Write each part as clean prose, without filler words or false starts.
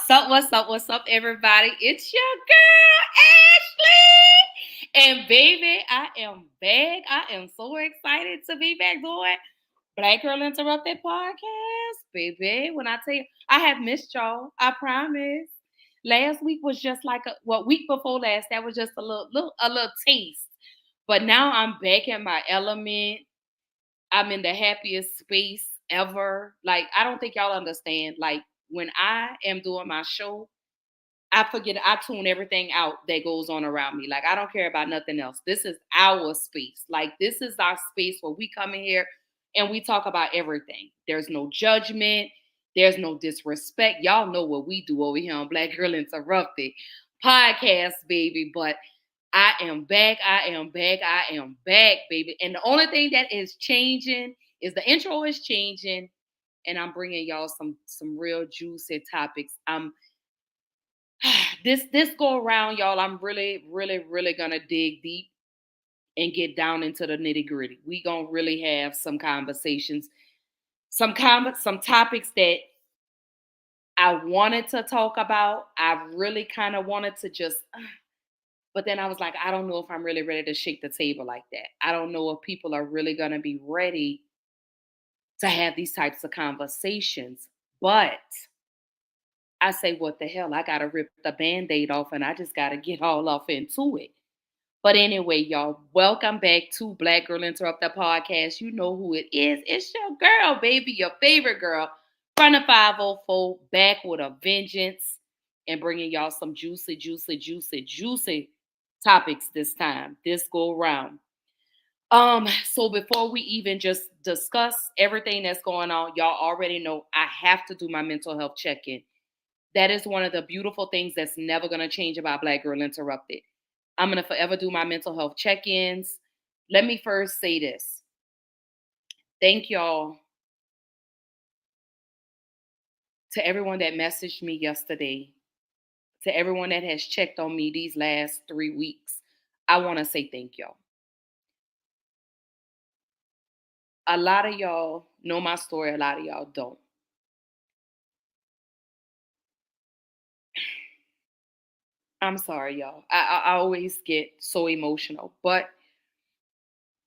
What's up, everybody? It's your girl, Ashley. And baby, I am back. I am so excited to be back doing Black Girl Interrupted podcast. Baby, when I tell you, I have missed y'all. I promise. Last week was just like week before last, that was just a little taste. But now I'm back in my element. I'm in the happiest space ever. Like, I don't think y'all understand. Like, when I am doing my show, I tune everything out that goes on around me. Like, I don't care about nothing else. This is our space. Like, this is our space where we come in here and we talk about everything. There's no judgment, there's no disrespect. Y'all know what we do over here on Black Girl Interrupted podcast, baby. But I am back. I am back. I am back, baby. And the only thing that is changing is the intro is changing, and I'm bringing y'all some real juicy topics. This go around, y'all. I'm really gonna dig deep and get down into the nitty gritty. We gonna really have some conversations, some topics that I wanted to talk about. I really kind of wanted to just but then I was like, I don't know if I'm really ready to shake the table like that. I don't know if people are really going to be ready to have these types of conversations. But I say, what the hell? I got to rip the band aid off and I just got to get all off into it. But anyway, y'all, welcome back to Black Girl Interrupt the podcast. You know who it is. It's your girl, baby, your favorite girl, from the 504, back with a vengeance and bringing y'all some juicy topics this time, this go around. So before we even just discuss everything that's going on, y'all already know I have to do my mental health check-in. That is one of the beautiful things that's never going to change about Black Girl Interrupted. I'm going to forever do my mental health check-ins. Let me first say this. Thank y'all to everyone that messaged me yesterday, to everyone that has checked on me these last 3 weeks. I want to say thank y'all. A lot of y'all know my story, a lot of y'all don't. I'm sorry, y'all. I always get so emotional, but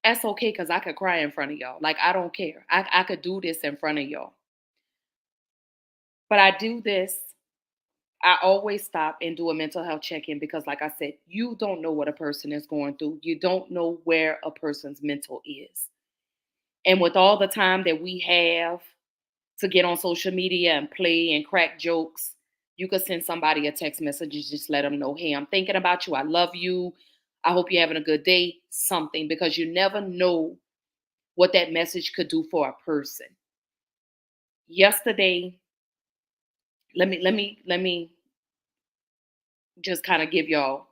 that's okay because I could cry in front of y'all. Like, I don't care. I could do this in front of y'all. But I do this. I always stop and do a mental health check-in because, like I said, you don't know what a person is going through. You don't know where a person's mental is. And with all the time that we have to get on social media and play and crack jokes, you could send somebody a text message and just let them know, hey, I'm thinking about you. I love you. I hope you're having a good day. Something, because you never know what that message could do for a person. Yesterday, let me just kind of give y'all.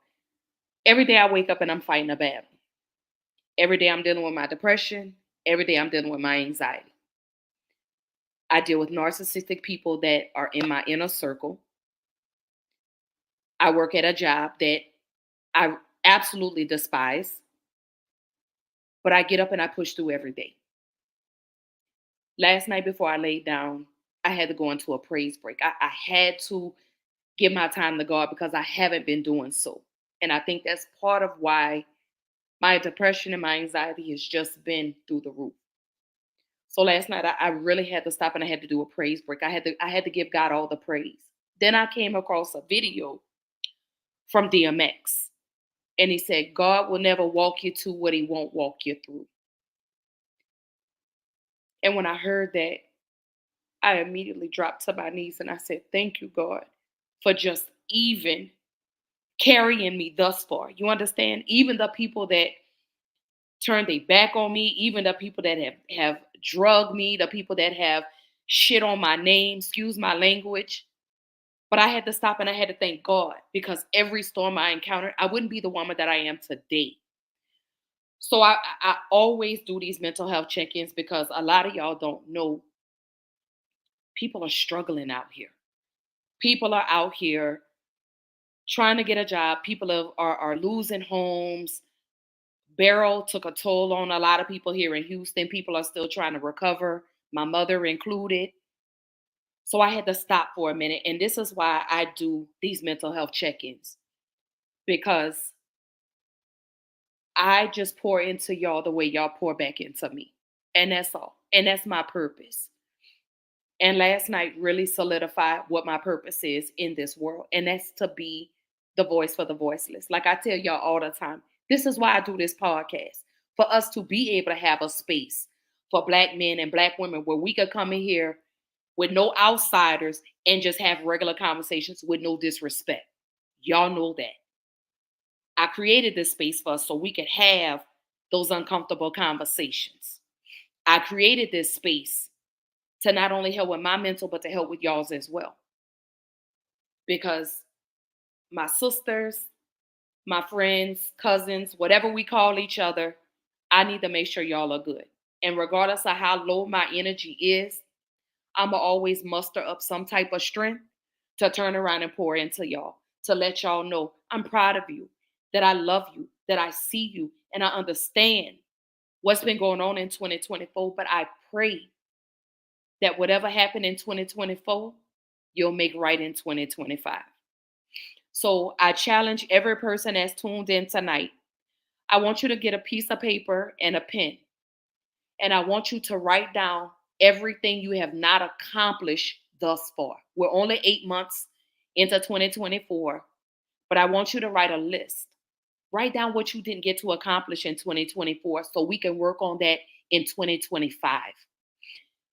Every day I wake up and I'm fighting a battle. Every day I'm dealing with my depression. Every day I'm dealing with my anxiety. I deal with narcissistic people that are in my inner circle. I work at a job that I absolutely despise, but I get up and I push through every day. Last night before I laid down, I had to go into a praise break. I had to give my time to God because I haven't been doing so. And I think that's part of why my depression and my anxiety has just been through the roof. So last night I really had to stop and I had to do a praise break. I had to give God all the praise. Then I came across a video from DMX. And he said, God will never walk you to what he won't walk you through. And when I heard that, I immediately dropped to my knees and I said, thank you, God, for just even carrying me thus far. You understand? Even the people that turned their back on me, even the people that have drugged me, the people that have shit on my name, excuse my language. But I had to stop and I had to thank God because every storm I encountered, I wouldn't be the woman that I am today. So I always do these mental health check-ins because a lot of y'all don't know people are struggling out here. People are out here trying to get a job. People are losing homes. Beryl took a toll on a lot of people here in Houston. People are still trying to recover, my mother included. So I had to stop for a minute. And this is why I do these mental health check ins, because I just pour into y'all the way y'all pour back into me. And that's all. And that's my purpose. And last night really solidified what my purpose is in this world. And that's to be the voice for the voiceless. Like I tell y'all all the time, this is why I do this podcast, for us to be able to have a space for Black men and Black women where we could come in here with no outsiders and just have regular conversations with no disrespect. Y'all know that. I created this space for us so we could have those uncomfortable conversations. I created this space to not only help with my mental, but to help with y'all's as well. Because my sisters, my friends, cousins, whatever we call each other, I need to make sure y'all are good. And regardless of how low my energy is, I'm going to always muster up some type of strength to turn around and pour into y'all, to let y'all know I'm proud of you, that I love you, that I see you, and I understand what's been going on in 2024. But I pray that whatever happened in 2024, you'll make right in 2025. So I challenge every person that's tuned in tonight. I want you to get a piece of paper and a pen. And I want you to write down everything you have not accomplished thus far. We're only 8 months into 2024, but I want you to write a list. Write down what you didn't get to accomplish in 2024 so we can work on that in 2025.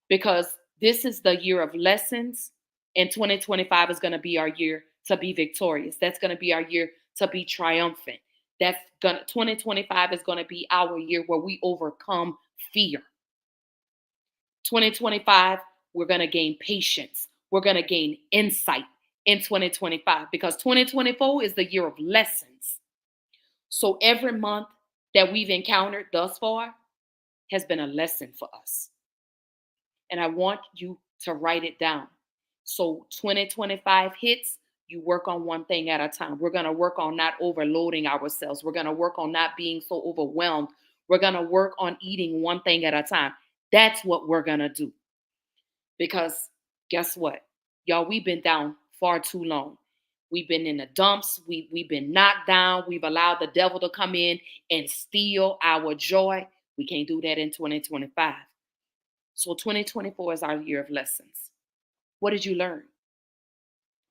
Because this is the year of lessons, and 2025 is going to be our year to be victorious. That's going to be our year to be triumphant. 2025 is going to be our year where we overcome fear. 2025, we're going to gain patience. We're going to gain insight in 2025 because 2024 is the year of lessons. So every month that we've encountered thus far has been a lesson for us. And I want you to write it down. So 2025 hits, you work on one thing at a time. We're going to work on not overloading ourselves. We're going to work on not being so overwhelmed. We're going to work on eating one thing at a time. That's what we're going to do. Because guess what? Y'all, we've been down far too long. We've been in the dumps. We've been knocked down. We've allowed the devil to come in and steal our joy. We can't do that in 2025. So 2024 is our year of lessons. What did you learn?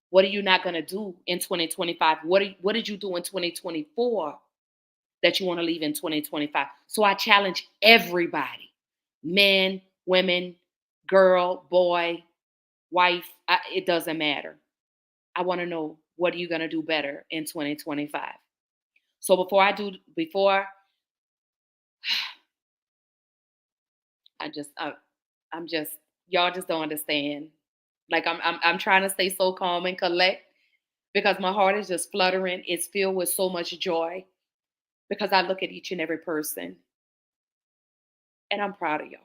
What are you not going to do in 2025? What did you do in 2024 that you want to leave in 2025? So I challenge everybody, men, women, girl, boy, wife, it doesn't matter. I want to know, what are you going to do better in 2025? So I'm just, y'all just don't understand. Like I'm trying to stay so calm and collect because my heart is just fluttering. It's filled with so much joy because I look at each and every person and I'm proud of y'all.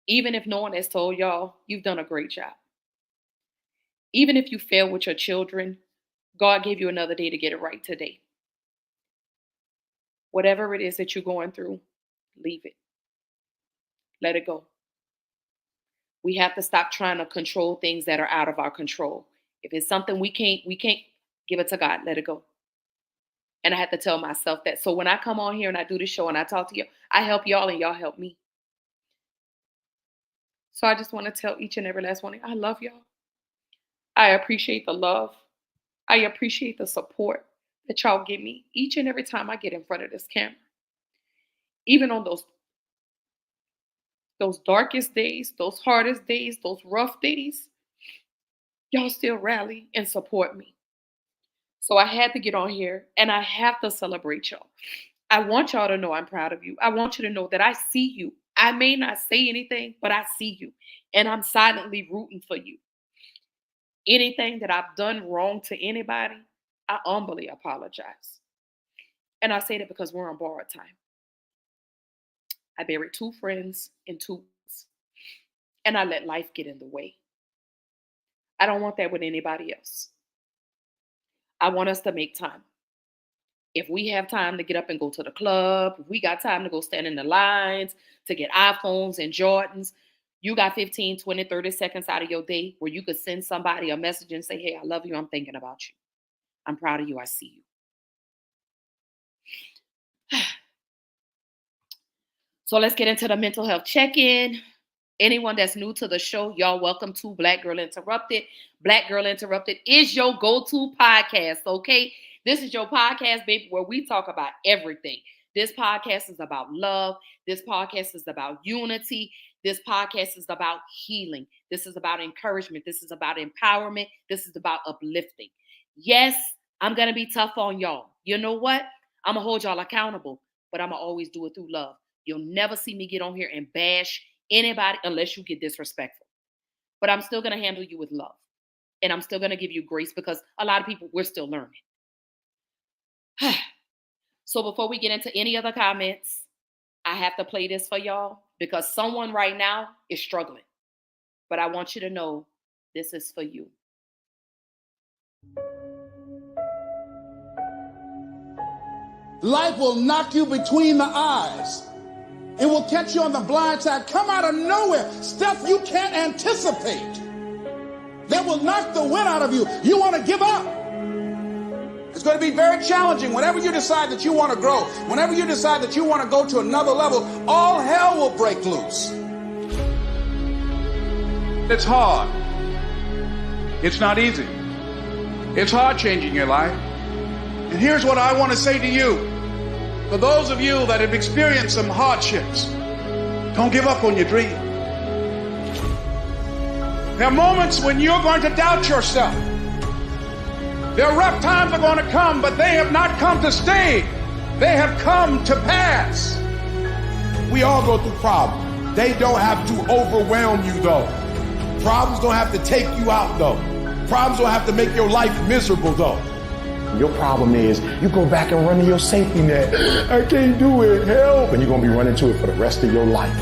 Even if no one has told y'all, you've done a great job. Even if you fail with your children, God gave you another day to get it right today. Whatever it is that you're going through, leave it. Let it go. We have to stop trying to control things that are out of our control. If it's something we can't give it to God, let it go. And I have to tell myself that. So when I come on here and I do the show and I talk to you, I help y'all and y'all help me. So I just want to tell each and every last one of you, I love y'all. I appreciate the love. I appreciate the support that y'all give me each and every time I get in front of this camera. Even on those darkest days, those hardest days, those rough days, y'all still rally and support me. So I had to get on here and I have to celebrate y'all. I want y'all to know I'm proud of you. I want you to know that I see you. I may not say anything, but I see you. And I'm silently rooting for you. Anything that I've done wrong to anybody, I humbly apologize. And I say that because we're on borrowed time. I buried 2 friends in 2 weeks, and I let life get in the way. I don't want that with anybody else. I want us to make time. If we have time to get up and go to the club, if we got time to go stand in the lines to get iPhones and Jordans, You got 15, 20, 30 seconds out of your day where you could send somebody a message and say, hey, I love you. I'm thinking about you. I'm proud of you. I see you. So let's get into the mental health check-in. Anyone that's new to the show, y'all welcome to Black Girl Interrupted. Black Girl Interrupted is your go-to podcast, okay? This is your podcast, baby, where we talk about everything. This podcast is about love. This podcast is about unity. This podcast is about healing. This is about encouragement. This is about empowerment. This is about uplifting. Yes, I'm going to be tough on y'all. You know what? I'm going to hold y'all accountable, but I'm going to always do it through love. You'll never see me get on here and bash anybody unless you get disrespectful. But I'm still going to handle you with love. And I'm still going to give you grace because a lot of people, we're still learning. So before we get into any other comments, I have to play this for y'all because someone right now is struggling. But I want you to know this is for you. Life will knock you between the eyes. It will catch you on the blind side, come out of nowhere, stuff you can't anticipate. That will knock the wind out of you. You want to give up. It's going to be very challenging. Whenever you decide that you want to grow, whenever you decide that you want to go to another level, all hell will break loose. It's hard. It's not easy. It's hard changing your life. And here's what I want to say to you. For those of you that have experienced some hardships, don't give up on your dream. There are moments when you're going to doubt yourself. There are rough times are going to come, but they have not come to stay. They have come to pass. We all go through problems. They don't have to overwhelm you, though. Problems don't have to take you out, though. Problems don't have to make your life miserable, though. Your problem is you go back and run to your safety net. I can't do it, help. And you're going to be running to it for the rest of your life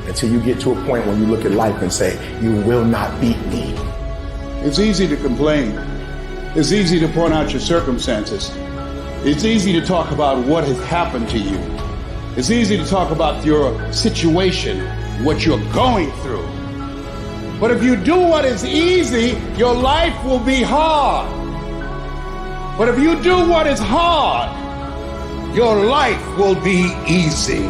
until you get to a point when you look at life and say, you will not beat me. It's easy to complain. It's easy to point out your circumstances. It's easy to talk about what has happened to you. It's easy to talk about your situation, what you're going through. But if you do what is easy, your life will be hard. But if you do what is hard, your life will be easy.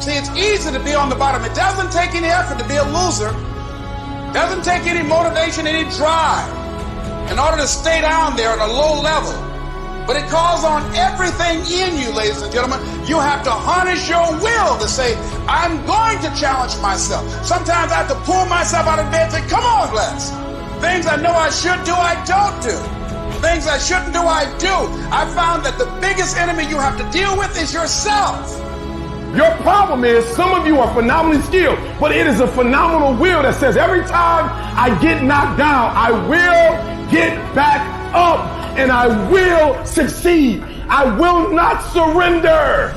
See, it's easy to be on the bottom. It doesn't take any effort to be a loser. It doesn't take any motivation, any drive in order to stay down there at a low level. But it calls on everything in you, ladies and gentlemen. You have to harness your will to say, I'm going to challenge myself. Sometimes I have to pull myself out of bed and say, come on, Les. Things I know I should do, I don't do. Things I shouldn't do, I do. I found that the biggest enemy you have to deal with is yourself. Your problem is some of you are phenomenally skilled, but it is a phenomenal will that says every time I get knocked down, I will get back up and I will succeed. I will not surrender.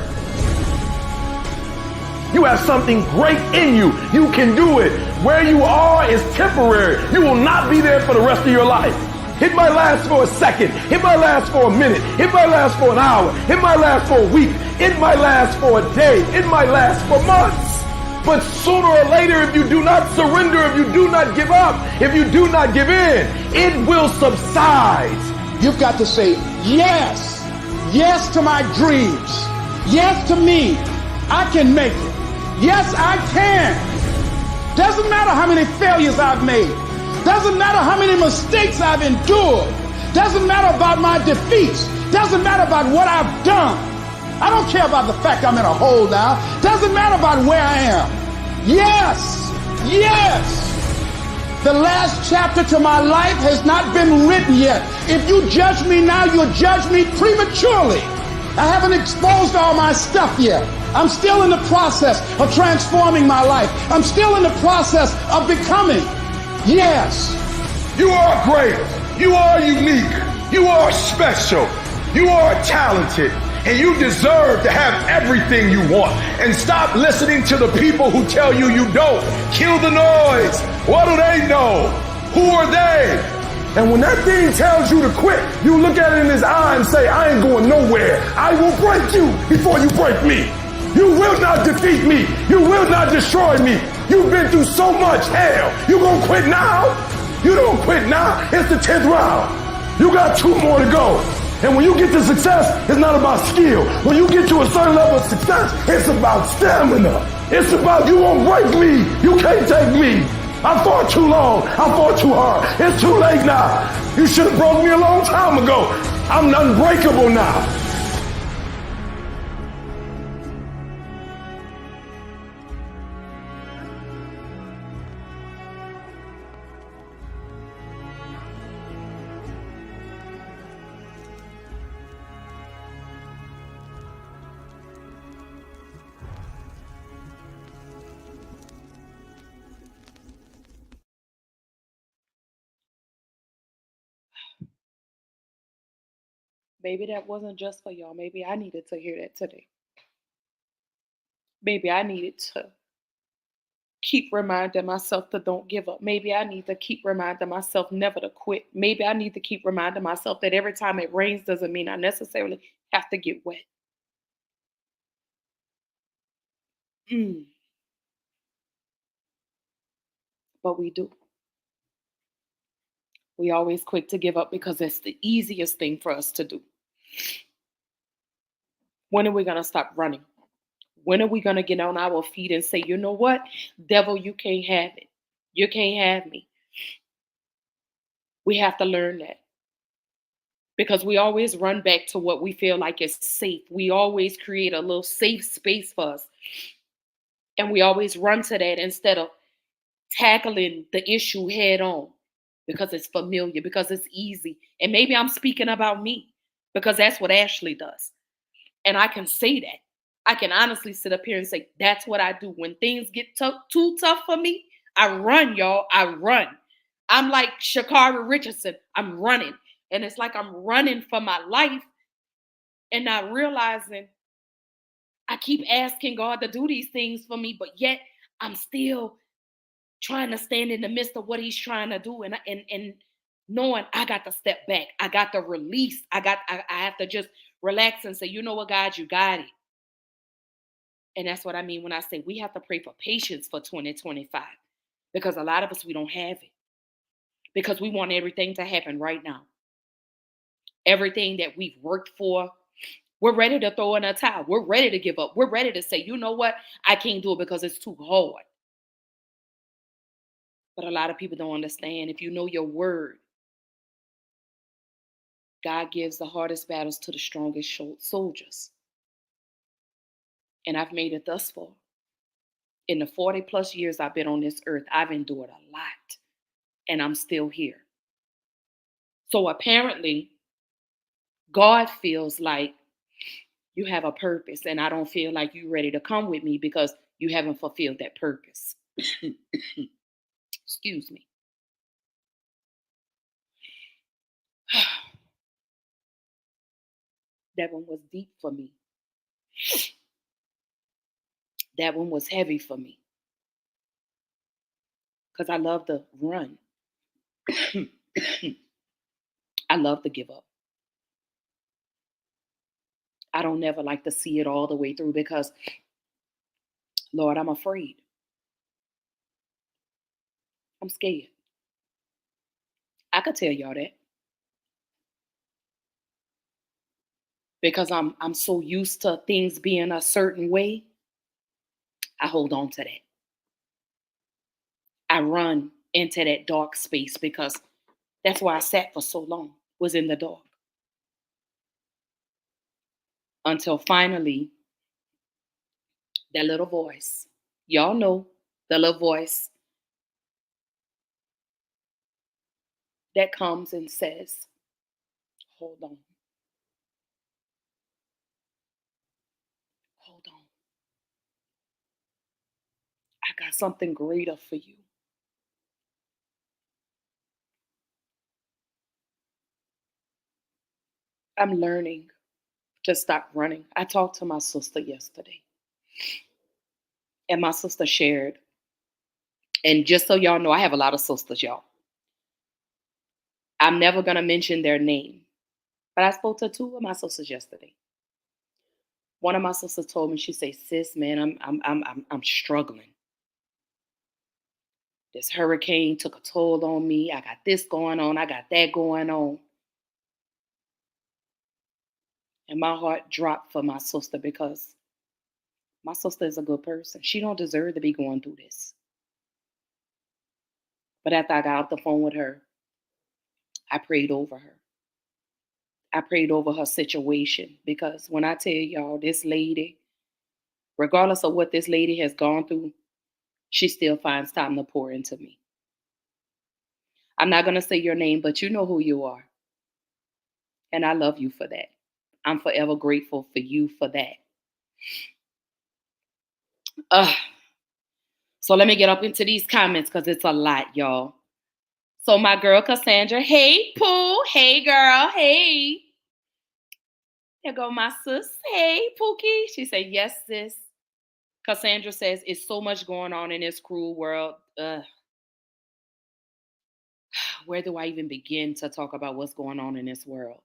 You have something great in you. You can do it. Where you are is temporary. You will not be there for the rest of your life. It might last for a second. It might last for a minute. It might last for an hour. It might last for a week. It might last for a day. It might last for months. But sooner or later, if you do not surrender, if you do not give up, if you do not give in, it will subside. You've got to say yes. Yes to my dreams. Yes to me. I can make it. Yes, I can. Doesn't matter how many failures I've made. Doesn't matter how many mistakes I've endured. Doesn't matter about my defeats. Doesn't matter about what I've done. I don't care about the fact I'm in a hole now. Doesn't matter about where I am. Yes, yes. The last chapter to my life has not been written yet. If you judge me now, you'll judge me prematurely. I haven't exposed all my stuff yet. I'm still in the process of transforming my life. I'm still in the process of becoming. Yes. You are great. You are unique. You are special. You are talented. And you deserve to have everything you want. And stop listening to the people who tell you you don't. Kill the noise. What do they know? Who are they? And when that thing tells you to quit, you look at it in his eye and say, I ain't going nowhere. I will break you before you break me. You will not defeat me. You will not destroy me. You've been through so much hell. You gonna quit now? You don't quit now. It's the 10th round. You got 2 more to go. And when you get to success, it's not about skill. When you get to a certain level of success, it's about stamina. It's about you won't break me. You can't take me. I fought too long. I fought too hard. It's too late now. You should have broke me a long time ago. I'm unbreakable now. Maybe that wasn't just for y'all. Maybe I needed to hear that today. Maybe I needed to keep reminding myself to don't give up. Maybe I need to keep reminding myself never to quit. Maybe I need to keep reminding myself that every time it rains doesn't mean I necessarily have to get wet. Mm, but we do. We always quick to give up because it's the easiest thing for us to do. When are we going to stop running? When are we going to get on our feet and say, you know what? Devil, you can't have it. You can't have me. We have to learn that because we always run back to what we feel like is safe. We always create a little safe space for us. And we always run to that instead of tackling the issue head on because it's familiar, because it's easy. And maybe I'm speaking about me because that's what Ashley does. And I can say that. I can honestly sit up here and say, that's what I do. When things get too tough for me, I run, y'all. I run. I'm like Shakari Richardson. I'm running. And it's like I'm running for my life and not realizing I keep asking God to do these things for me, but yet I'm still trying to stand in the midst of what he's trying to do. And knowing I got to step back. I got to release. I have to just relax and say, you know what, God, you got it. And that's what I mean when I say we have to pray for patience for 2025 because a lot of us, we don't have it because we want everything to happen right now. Everything that we've worked for, we're ready to throw in a towel. We're ready to give up. We're ready to say, you know what? I can't do it because it's too hard. But a lot of people don't understand. If you know your word, God gives the hardest battles to the strongest soldiers. And I've made it thus far. In the 40 plus years I've been on this earth, I've endured a lot. And I'm still here. So apparently, God feels like you have a purpose. And I don't feel like you're ready to come with me because you haven't fulfilled that purpose. Excuse me. That one was deep for me. That one was heavy for me. Because I love to run. I love to give up. I don't never like to see it all the way through because, Lord, I'm afraid. I'm scared. I could tell y'all that. Because I'm so used to things being a certain way, I hold on to that. I run into that dark space because that's where I sat for so long, was in the dark. Until finally, that little voice, y'all know the little voice that comes and says, hold on. Hold on. I got something greater for you. I'm learning to stop running. I talked to my sister yesterday, and my sister shared. And just so y'all know, I have a lot of sisters, y'all. I'm never gonna mention their name, but I spoke to 2 of my sisters yesterday. One of my sisters told me, she said, "Sis, man, I'm struggling. This hurricane took a toll on me. I got this going on. I got that going on. And my heart dropped for my sister because my sister is a good person. She don't deserve to be going through this. But after I got off the phone with her, I prayed over her. I prayed over her situation because when I tell y'all, this lady, regardless of what this lady has gone through, she still finds time to pour into me. I'm not going to say your name, but you know who you are. And I love you for that. I'm forever grateful for you for that. So let me get up into these comments because it's a lot, y'all. So my girl Cassandra, hey Pooh, hey girl, hey. Here go my sis, hey Pookie. She said, yes, sis. Cassandra says, it's so much going on in this cruel world. Where do I even begin to talk about what's going on in this world?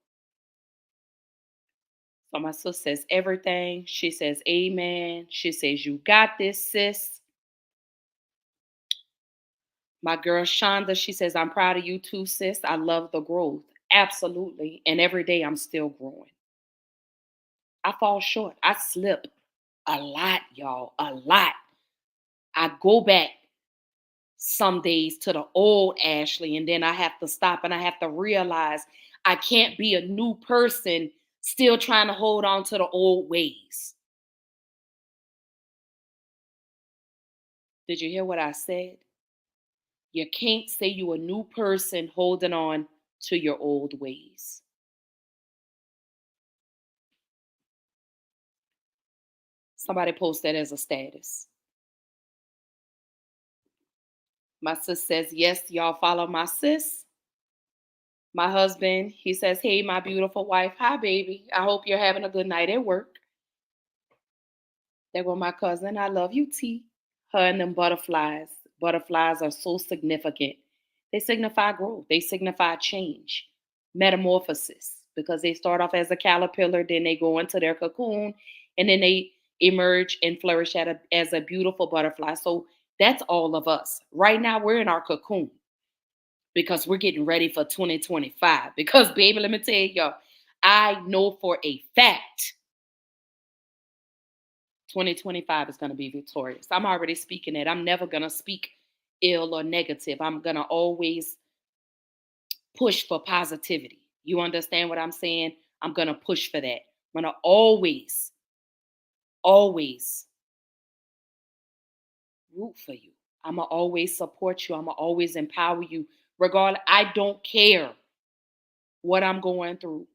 So my sis says everything. She says, amen. She says, you got this, sis. My girl Shonda, she says, I'm proud of you too, sis. I love the growth. Absolutely. And every day I'm still growing. I fall short. I slip a lot, y'all. A lot. I go back some days to the old Ashley, and then I have to stop and I have to realize I can't be a new person still trying to hold on to the old ways. Did you hear what I said? You can't say you're a new person holding on to your old ways. Somebody post that as a status. My sis says, yes, y'all follow my sis. My husband, he says, hey, my beautiful wife. Hi, baby. I hope you're having a good night at work. There go my cousin. I love you, T. Her and them butterflies. Butterflies are so significant. They signify growth. They signify change, metamorphosis, because they start off as a caterpillar, then they go into their cocoon, and then they emerge and flourish as a beautiful butterfly. So that's all of us. Right now, we're in our cocoon because we're getting ready for 2025. Because, baby, let me tell y'all, I know for a fact 2025 is going to be victorious. I'm already speaking it. I'm never going to speak ill or negative. I'm going to always push for positivity. You understand what I'm saying? I'm going to push for that. I'm going to always root for you. I'm going to always support you. I'm going to always empower you. Regardless, I don't care what I'm going through.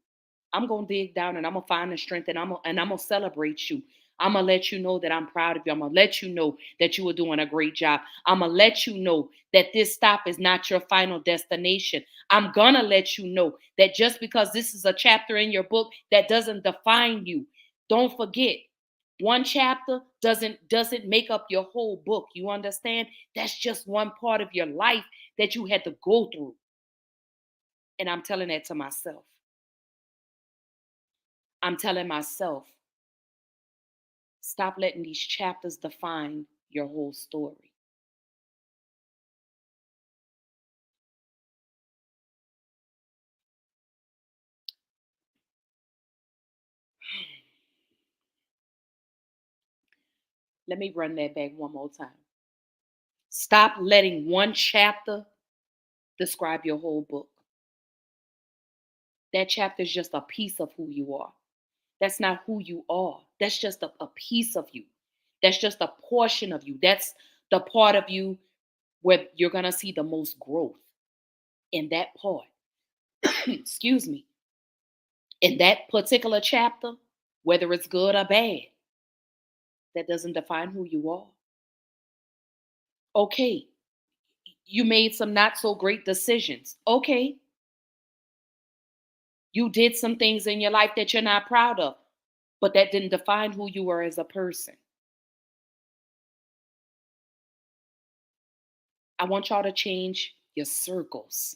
I'm going to dig down and I'm going to find the strength and I'm going to celebrate you. I'm going to let you know that I'm proud of you. I'm going to let you know that you are doing a great job. I'm going to let you know that this stop is not your final destination. I'm going to let you know that just because this is a chapter in your book, that doesn't define you. Don't forget, one chapter doesn't make up your whole book. You understand? That's just one part of your life that you had to go through. And I'm telling that to myself. I'm telling myself, stop letting these chapters define your whole story. Let me run that back one more time. Stop letting one chapter describe your whole book. That chapter is just a piece of who you are. That's not who you are. That's just a piece of you. That's just a portion of you. That's the part of you where you're going to see the most growth in that part. Excuse me. In that particular chapter, whether it's good or bad, that doesn't define who you are. Okay, you made some not so great decisions. Okay, you did some things in your life that you're not proud of, but that didn't define who you were as a person. I want y'all to change your circles.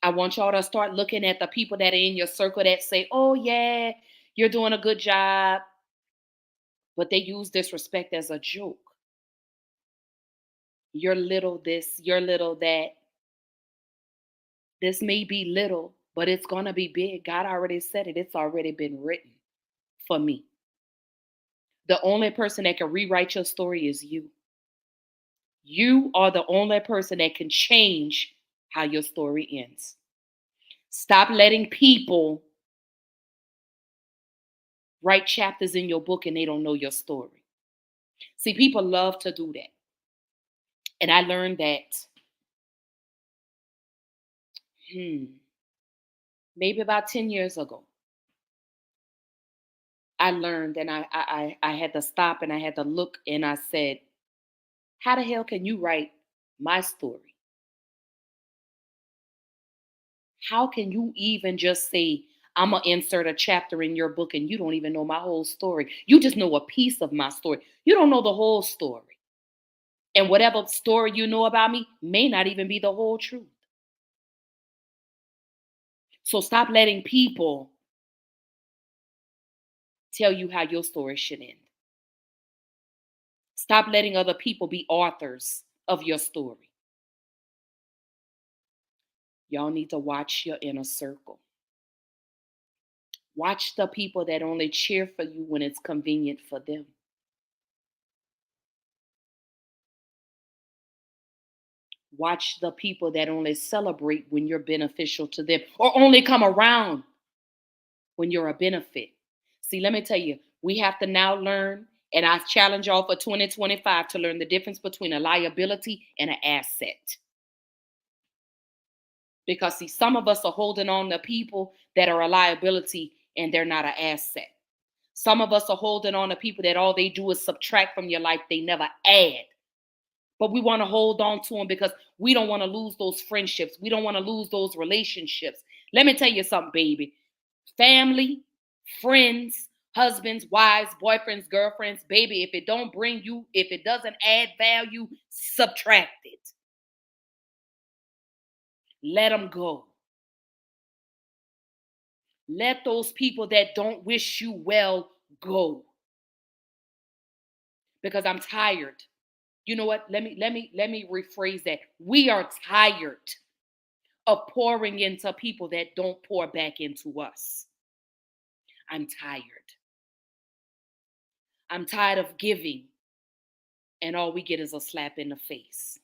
I want y'all to start looking at the people that are in your circle that say, oh, yeah, you're doing a good job. But they use disrespect as a joke. You're little this, you're little that. This may be little, but it's going to be big. God already said it. It's already been written for me. The only person that can rewrite your story is you. You are the only person that can change how your story ends. Stop letting people write chapters in your book and they don't know your story. See, people love to do that. And I learned that maybe about 10 years ago. I learned and I had to stop and I had to look and I said, how the hell can you write my story? How can you even just say, I'm going to insert a chapter in your book and you don't even know my whole story? You just know a piece of my story. You don't know the whole story. And whatever story you know about me may not even be the whole truth. So stop letting people tell you how your story should end. Stop letting other people be authors of your story. Y'all need to watch your inner circle. Watch the people that only cheer for you when it's convenient for them. Watch the people that only celebrate when you're beneficial to them or only come around when you're a benefit. See, let me tell you, we have to now learn, and I challenge y'all for 2025 to learn the difference between a liability and an asset. Because, see, some of us are holding on to people that are a liability and they're not an asset. Some of us are holding on to people that all they do is subtract from your life, they never add. But we want to hold on to them because we don't want to lose those friendships. We don't want to lose those relationships. Let me tell you something, baby. Family, friends, husbands, wives, boyfriends, girlfriends, baby, if it don't bring you, if it doesn't add value, subtract it. Let them go. Let those people that don't wish you well go. Because I'm tired. You know what? Let me rephrase that. We are tired of pouring into people that don't pour back into us. I'm tired. I'm tired of giving and all we get is a slap in the face.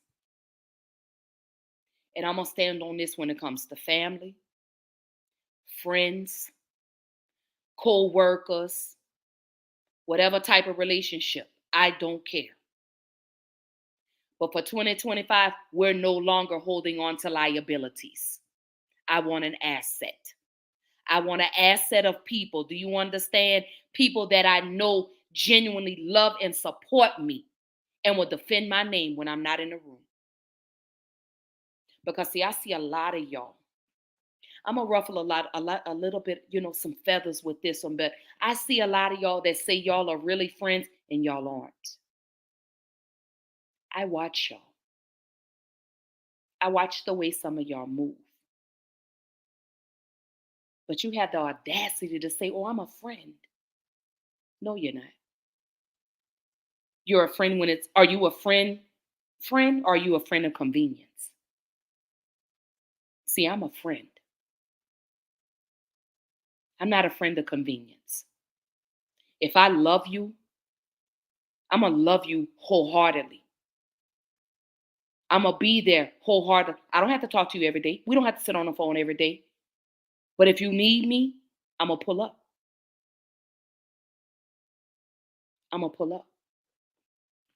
And I'm going to stand on this when it comes to family, friends, co-workers, whatever type of relationship. I don't care. But for 2025, we're no longer holding on to liabilities. I want an asset. I want an asset of people. Do you understand? People that I know genuinely love and support me and will defend my name when I'm not in the room. Because see, I see a lot of y'all. I'm gonna ruffle a little bit, some feathers with this one, but I see a lot of y'all that say y'all are really friends and y'all aren't. I watch y'all. I watch the way some of y'all move. But you have the audacity to say, oh, I'm a friend. No, you're not. You're a friend when are you a friend, or are you a friend of convenience? See, I'm a friend. I'm not a friend of convenience. If I love you, I'm going to love you wholeheartedly. I'm going to be there wholeheartedly. I don't have to talk to you every day. We don't have to sit on the phone every day. But if you need me, I'm going to pull up. I'm going to pull up.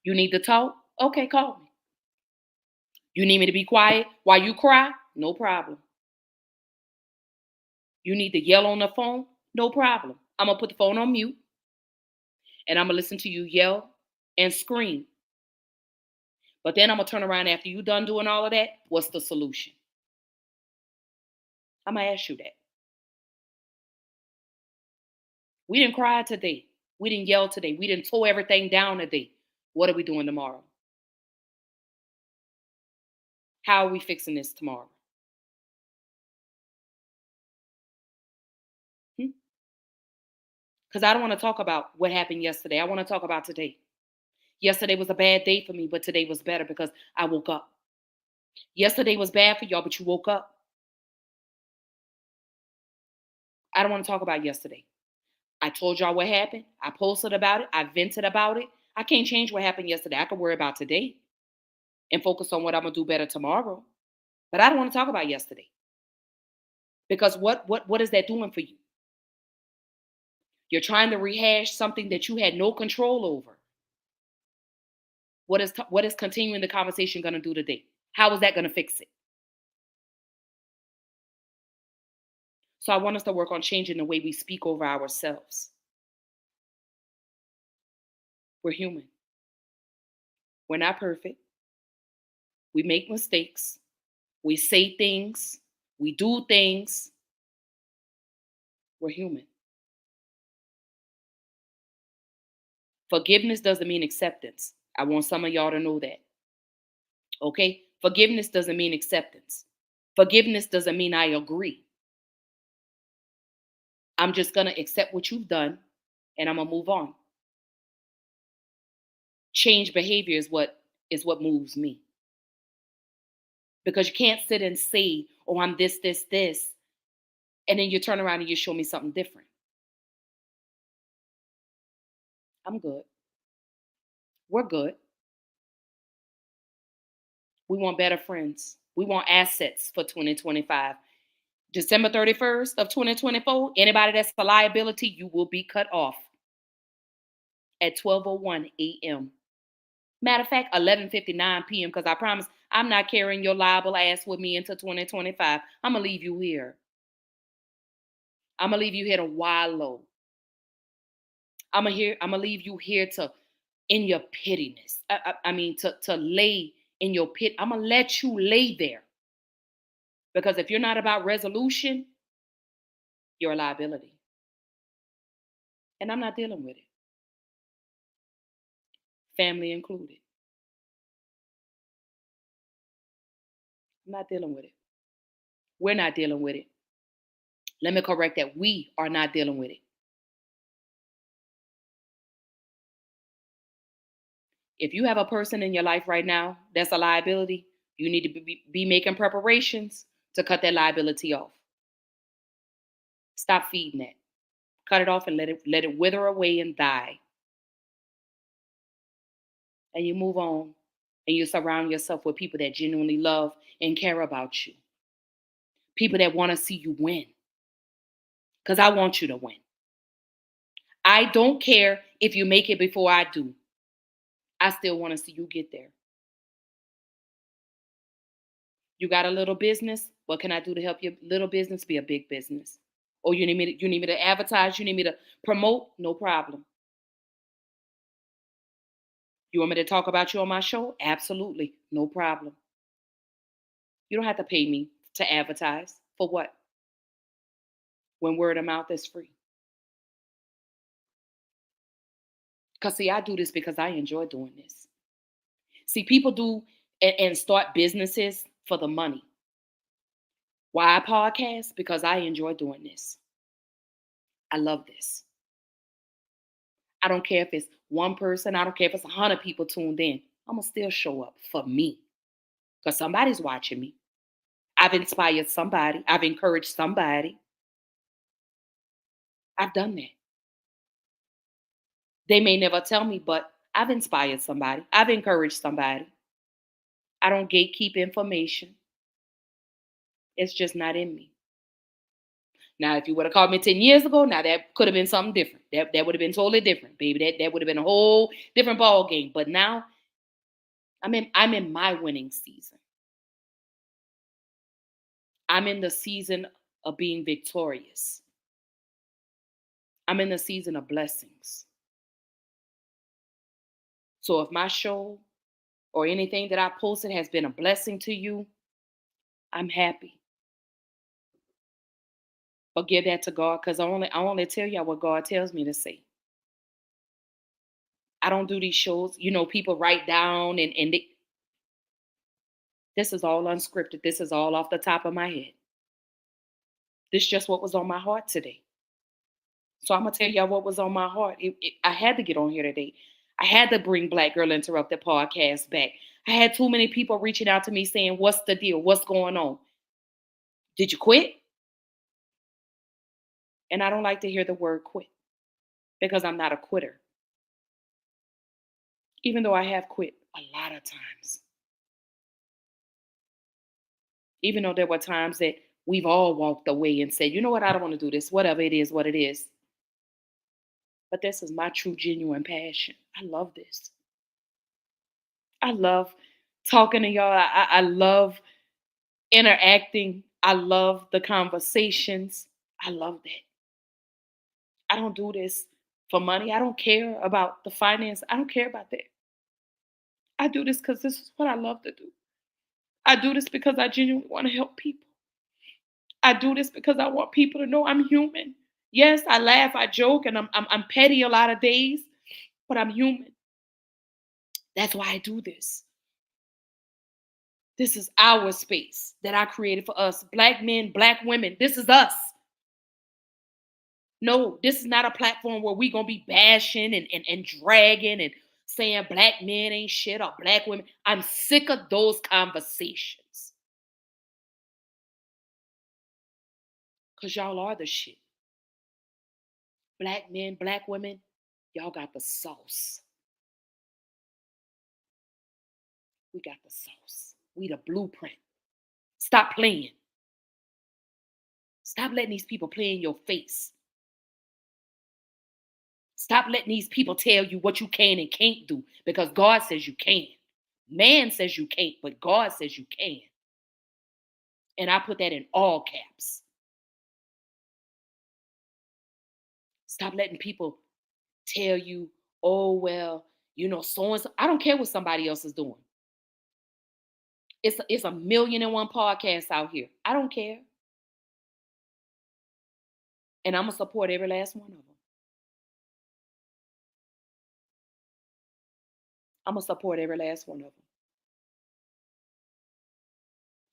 You need to talk? Okay, call me. You need me to be quiet while you cry? No problem. You need to yell on the phone? No problem. I'm going to put the phone on mute and I'm going to listen to you yell and scream. But then I'm going to turn around after you're done doing all of that. What's the solution? I'm going to ask you that. We didn't cry today. We didn't yell today. We didn't tear everything down today. What are we doing tomorrow? How are we fixing this tomorrow? Because I don't want to talk about what happened yesterday. I want to talk about today. Yesterday was a bad day for me, but today was better because I woke up. Yesterday was bad for y'all, but you woke up. I don't want to talk about yesterday. I told y'all what happened. I posted about it. I vented about it. I can't change what happened yesterday. I can worry about today and focus on what I'm gonna do better tomorrow. But I don't want to talk about yesterday because what is that doing for you? You're trying to rehash something that you had no control over. What is continuing the conversation going to do today? How is that going to fix it? So I want us to work on changing the way we speak over ourselves. We're human. We're not perfect. We make mistakes. We say things. We do things. We're human. Forgiveness doesn't mean acceptance. I want some of y'all to know that. Okay? Forgiveness doesn't mean acceptance. Forgiveness doesn't mean I agree. I'm just going to accept what you've done and I'm going to move on. Change behavior is what moves me. Because you can't sit and say, "Oh, I'm this, and then you turn around and you show me something different. I'm good. We're good. We want better friends. We want assets for 2025. December 31st of 2024, anybody that's a liability, you will be cut off at 12:01 a.m. Matter of fact, 11:59 p.m. because I promise I'm not carrying your liable ass with me into 2025. I'm going to leave you here. I'm going to leave you here to wallow. I'm gonna leave you here to in your pittiness. I mean to lay in your pit. I'm gonna let you lay there. Because if you're not about resolution, you're a liability. And I'm not dealing with it. Family included. I'm not dealing with it. We're not dealing with it. Let me correct that. We are not dealing with it. If you have a person in your life right now that's a liability, you need to be making preparations to cut that liability off. Stop feeding that. Cut it off and let it wither away and die. And you move on and you surround yourself with people that genuinely love and care about you. People that want to see you win. Because I want you to win. I don't care if you make it before I do. I still want to see you get there. You got a little business? What can I do to help your little business be a big business? Or you need me to advertise, you need me to promote? No problem. You want me to talk about you on my show? Absolutely. No problem. You don't have to pay me to advertise. For what? When word of mouth is free. Because, see, I do this because I enjoy doing this. See, people do and start businesses for the money. Why I podcast? Because I enjoy doing this. I love this. I don't care if it's one person. I don't care if it's 100 people tuned in. I'm going to still show up for me because somebody's watching me. I've inspired somebody. I've encouraged somebody. I've done that. They may never tell me, but I've inspired somebody. I've encouraged somebody. I don't gatekeep information. It's just not in me. Now, if you would have called me 10 years ago, now that could have been something different. That would have been totally different, baby. That would have been a whole different ball game. But now I'm in my winning season. I'm in the season of being victorious. I'm in the season of blessings. So if my show or anything that I posted has been a blessing to you, I'm happy. But give that to God because I only tell y'all what God tells me to say. I don't do these shows. People write down and this is all unscripted. This is all off the top of my head. This is just what was on my heart today. So I'm going to tell y'all what was on my heart. I had to get on here today. I had to bring Black Girl Interrupted podcast back. I had too many people reaching out to me saying, what's the deal? What's going on? Did you quit? And I don't like to hear the word quit because I'm not a quitter. Even though I have quit a lot of times. Even though there were times that we've all walked away and said, you know what, I don't want to do this. Whatever it is, what it is. But this is my true, genuine passion. I love this. I love talking to y'all. I love interacting. I love the conversations. I love that. I don't do this for money. I don't care about the finance. I don't care about that. I do this because this is what I love to do. I do this because I genuinely want to help people. I do this because I want people to know I'm human. Yes, I laugh, I joke, and I'm petty a lot of days, but I'm human. That's why I do this. This is our space that I created for us. Black men, Black women. This is us. No, this is not a platform where we're going to be bashing and dragging and saying Black men ain't shit or Black women. I'm sick of those conversations. Because y'all are the shit. Black men, Black women, y'all got the sauce. We got the sauce. We the blueprint. Stop playing. Stop letting these people play in your face. Stop letting these people tell you what you can and can't do because God says you can. Man says you can't, but God says you can. And I put that in all caps. Stop letting people tell you, oh, well, you know, so-and-so. I don't care what somebody else is doing. It's a 1,000,001 podcasts out here. I don't care. And I'm going to support every last one of them. I'm going to support every last one of them.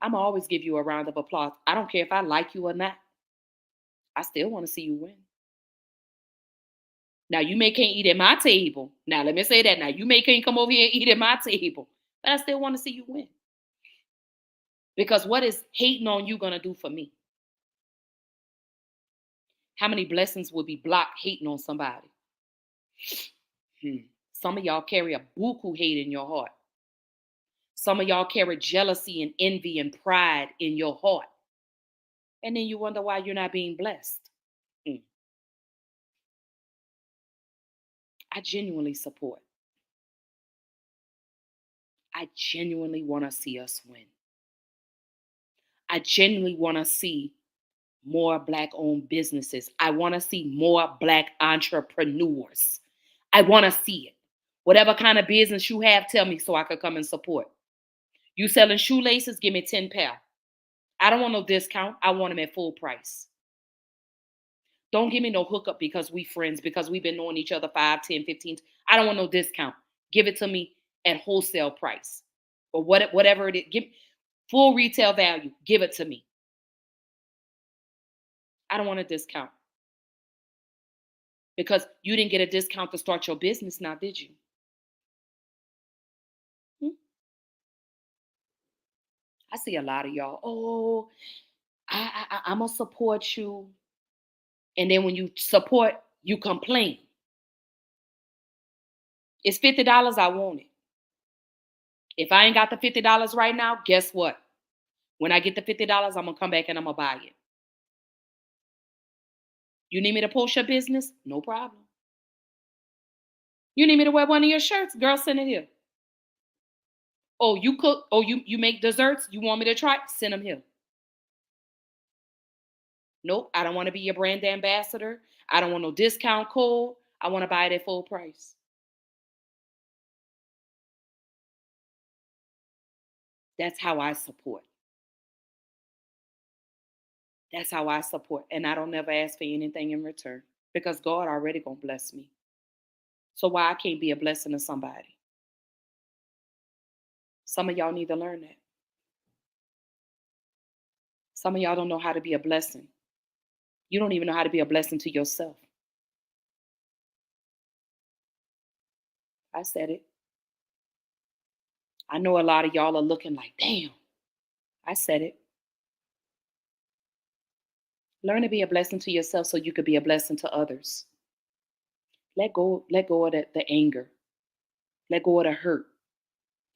I'm going to always give you a round of applause. I don't care if I like you or not. I still want to see you win. Now, you may can't eat at my table. Now, let me say that. Now, you may can't come over here and eat at my table. But I still want to see you win. Because what is hating on you going to do for me? How many blessings would be blocked hating on somebody? Some of y'all carry a buku hate in your heart. Some of y'all carry jealousy and envy and pride in your heart. And then you wonder why you're not being blessed. I genuinely support. I genuinely want to see us win. I genuinely want to see more Black-owned businesses. I want to see more Black entrepreneurs. I want to see it. Whatever kind of business you have, tell me so I could come and support. You selling shoelaces, give me 10 pair. I don't want no discount. I want them at full price. Don't give me no hookup because we friends, because we've been knowing each other 5, 10, 15. I don't want no discount. Give it to me at wholesale price or whatever it is. Give full retail value. Give it to me. I don't want a discount. Because you didn't get a discount to start your business now, did you? I see a lot of y'all. Oh, I'm going to support you. And then when you support, you complain. It's $50, I want it. If I ain't got the $50 right now, guess what? When I get the $50, I'm going to come back and I'm going to buy it. You need me to post your business? No problem. You need me to wear one of your shirts? Girl, send it here. Oh, you cook? Oh, you make desserts? You want me to try? Send them here. Nope, I don't want to be your brand ambassador. I don't want no discount code. I want to buy it at full price. That's how I support. That's how I support. And I don't never ask for anything in return because God already gonna bless me. So why I can't be a blessing to somebody? Some of y'all need to learn that. Some of y'all don't know how to be a blessing. You don't even know how to be a blessing to yourself. I said it. I know a lot of y'all are looking like, damn, I said it. Learn to be a blessing to yourself so you could be a blessing to others. Let go of the anger. Let go of the hurt.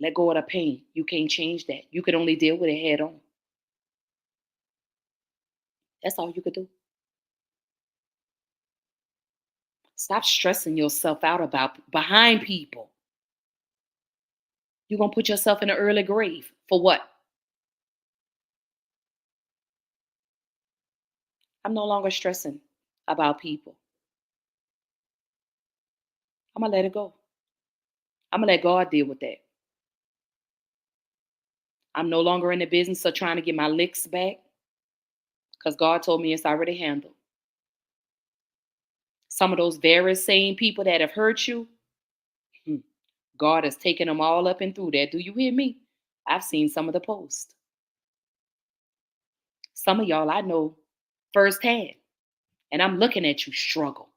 Let go of the pain. You can't change that. You can only deal with it head on. That's all you could do. Stop stressing yourself out about behind people. You're gonna put yourself in an early grave. For what? I'm no longer stressing about people. I'm gonna let it go. I'm gonna let God deal with that. I'm no longer in the business of trying to get my licks back because God told me it's already handled. Some of those very same people that have hurt you, hmm, God has taken them all up and through that. Do you hear me? I've seen some of the posts. Some of y'all I know firsthand, and I'm looking at you struggle.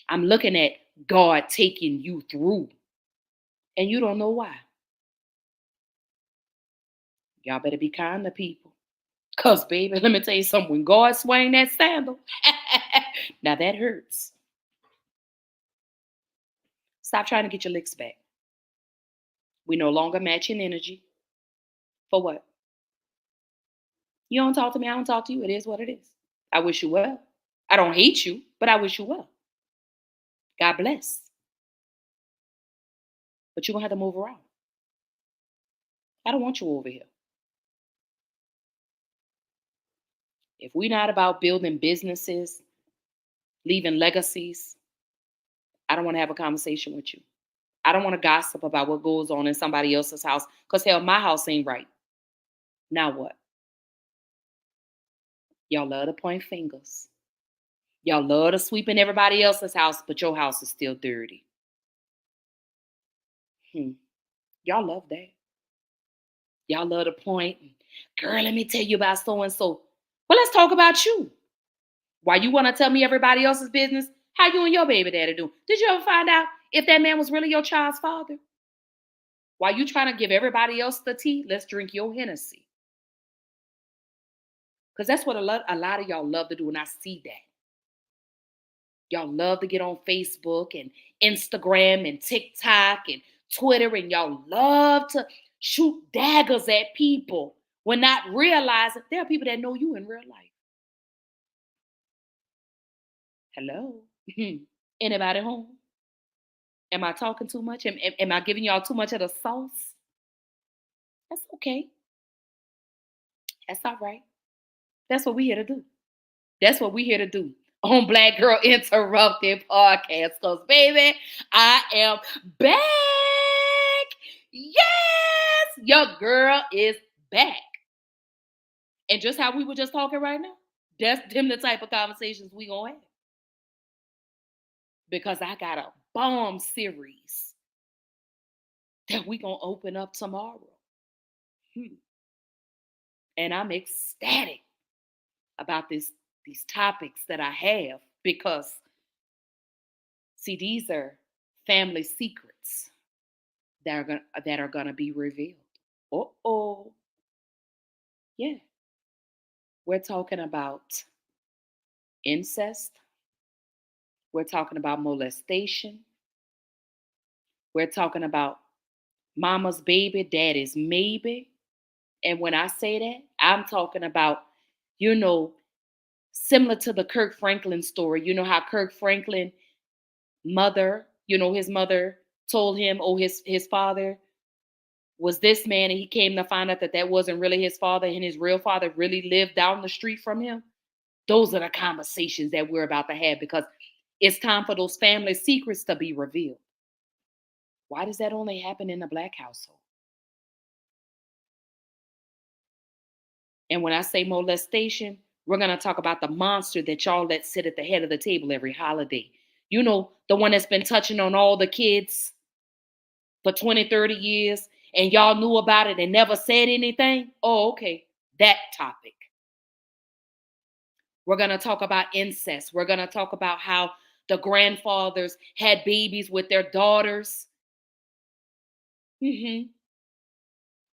I'm looking at God taking you through, and you don't know why. Y'all better be kind to people. Because, baby, let me tell you something. When God swing that sandal, now that hurts. Stop trying to get your licks back. We no longer matching energy. For what? You don't talk to me, I don't talk to you. It is what it is. I wish you well. I don't hate you, but I wish you well. God bless. But you're going to have to move around. I don't want you over here. If we're not about building businesses, leaving legacies, I don't want to have a conversation with you. I don't want to gossip about what goes on in somebody else's house because, hell, my house ain't right. Now what? Y'all love to point fingers. Y'all love to sweep in everybody else's house, but your house is still dirty. Y'all love that. Y'all love to point. Girl, let me tell you about so and so. Well, let's talk about you. Why you want to tell me everybody else's business? How you and your baby daddy do? Did you ever find out if that man was really your child's father? While you trying to give everybody else the tea, let's drink your Hennessy. Because that's what a lot of y'all love to do, and I see that. Y'all love to get on Facebook and Instagram and TikTok and Twitter, and y'all love to shoot daggers at people when not realizing there are people that know you in real life. Hello? Anybody home? Am I talking too much? Am I giving y'all too much of the sauce? That's okay. That's all right. That's what we here to do. That's what we here to do on Black Girl Interrupted podcast. Because, baby, I am back. Yes, your girl is back. And just how we were just talking right now, that's them the type of conversations we gonna have. Because I got a bomb series that we gonna open up tomorrow. And I'm ecstatic about these topics that I have because, see, these are family secrets that are gonna be revealed. Oh, yeah. We're talking about incest. We're talking about molestation. We're talking about mama's baby, daddy's maybe. And when I say that, I'm talking about, similar to the Kirk Franklin story. You know how Kirk Franklin mother, his mother told him, oh, his father was this man, and he came to find out that wasn't really his father, and his real father really lived down the street from him. Those are the conversations that we're about to have because it's time for those family secrets to be revealed. Why does that only happen in the Black household? And when I say molestation, we're going to talk about the monster that y'all let sit at the head of the table every holiday. The one that's been touching on all the kids for 20, 30 years, and y'all knew about it and never said anything. Oh, okay. That topic. We're going to talk about incest. We're going to talk about how The grandfathers had babies with their daughters. hmm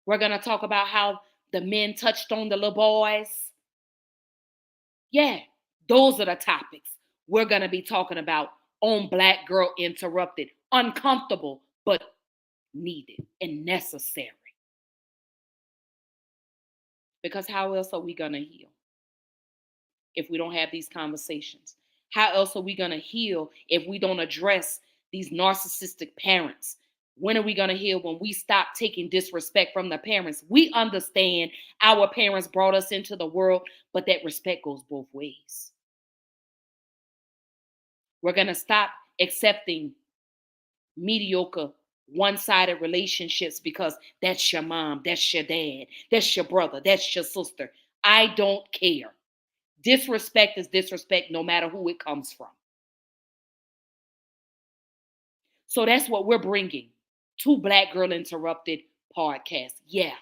We're going to talk about how the men touched on the little boys. Yeah, those are the topics we're going to be talking about on Black Girl Interrupted. Uncomfortable, but needed and necessary. Because how else are we going to heal if we don't have these conversations? How else are we going to heal if we don't address these narcissistic parents? When are we going to heal? When we stop taking disrespect from the parents. We understand our parents brought us into the world, but that respect goes both ways. We're going to stop accepting mediocre, one-sided relationships because that's your mom, that's your dad, that's your brother, that's your sister. I don't care. Disrespect is disrespect no matter who it comes from. So that's what we're bringing to Black Girl Interrupted podcast. Yeah,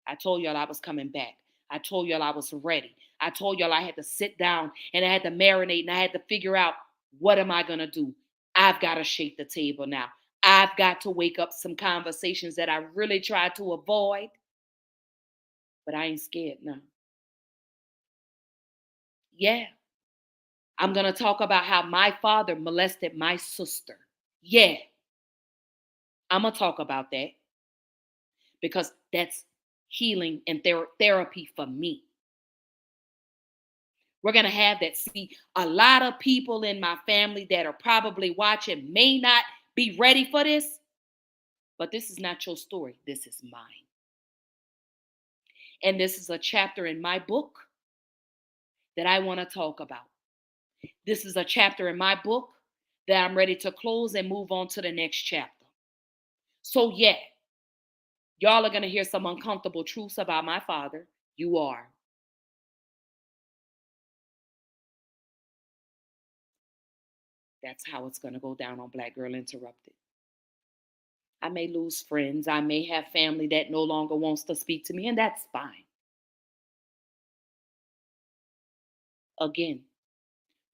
I told y'all I was coming back. I told y'all I was ready. I told y'all I had to sit down and I had to marinate and I had to figure out, what am I going to do? I've got to shake the table now. I've got to wake up some conversations that I really tried to avoid, but I ain't scared now. Yeah, I'm going to talk about how my father molested my sister. Yeah, I'm going to talk about that because that's healing and therapy for me. We're going to have that. See, a lot of people in my family that are probably watching may not be ready for this, but this is not your story. This is mine. And this is a chapter in my book that I want to talk about. This is a chapter in my book that I'm ready to close and move on to the next chapter. So, yeah, y'all are going to hear some uncomfortable truths about my father. You are. That's how it's going to go down on Black Girl Interrupted. I may lose friends. I may have family that no longer wants to speak to me, and that's fine. Again,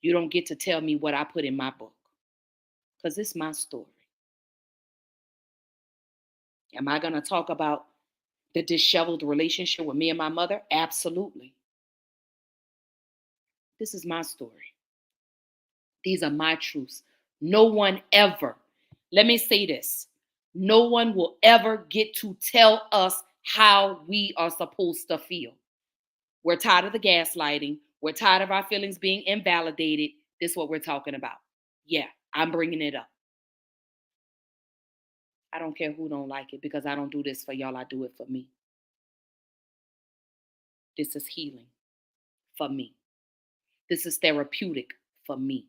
you don't get to tell me what I put in my book because it's my story. Am I going to talk about the disheveled relationship with me and my mother? Absolutely. This is my story. These are my truths. No one ever, let me say this, no one will ever get to tell us how we are supposed to feel. We're tired of the gaslighting. We're tired of our feelings being invalidated. This is what we're talking about. Yeah, I'm bringing it up. I don't care who don't like it because I don't do this for y'all. I do it for me. This is healing for me. This is therapeutic for me.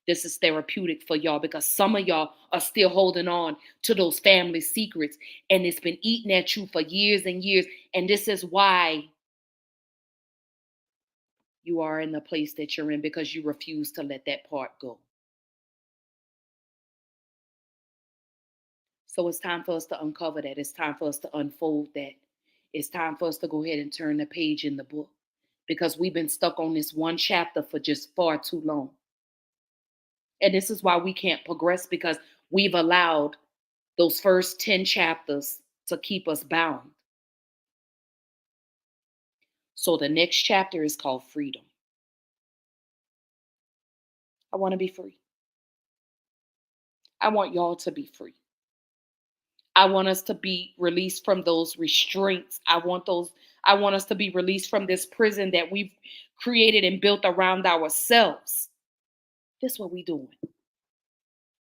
This is therapeutic for y'all because some of y'all are still holding on to those family secrets and it's been eating at you for years and years. And this is why you are in the place that you're in, because you refuse to let that part go. So it's time for us to uncover that. It's time for us to unfold that. It's time for us to go ahead and turn the page in the book because we've been stuck on this one chapter for just far too long. And this is why we can't progress because we've allowed those first 10 chapters to keep us bound. So the next chapter is called freedom. I want to be free. I want y'all to be free. I want us to be released from those restraints. I want us to be released from this prison that we've created and built around ourselves. This is what we're doing.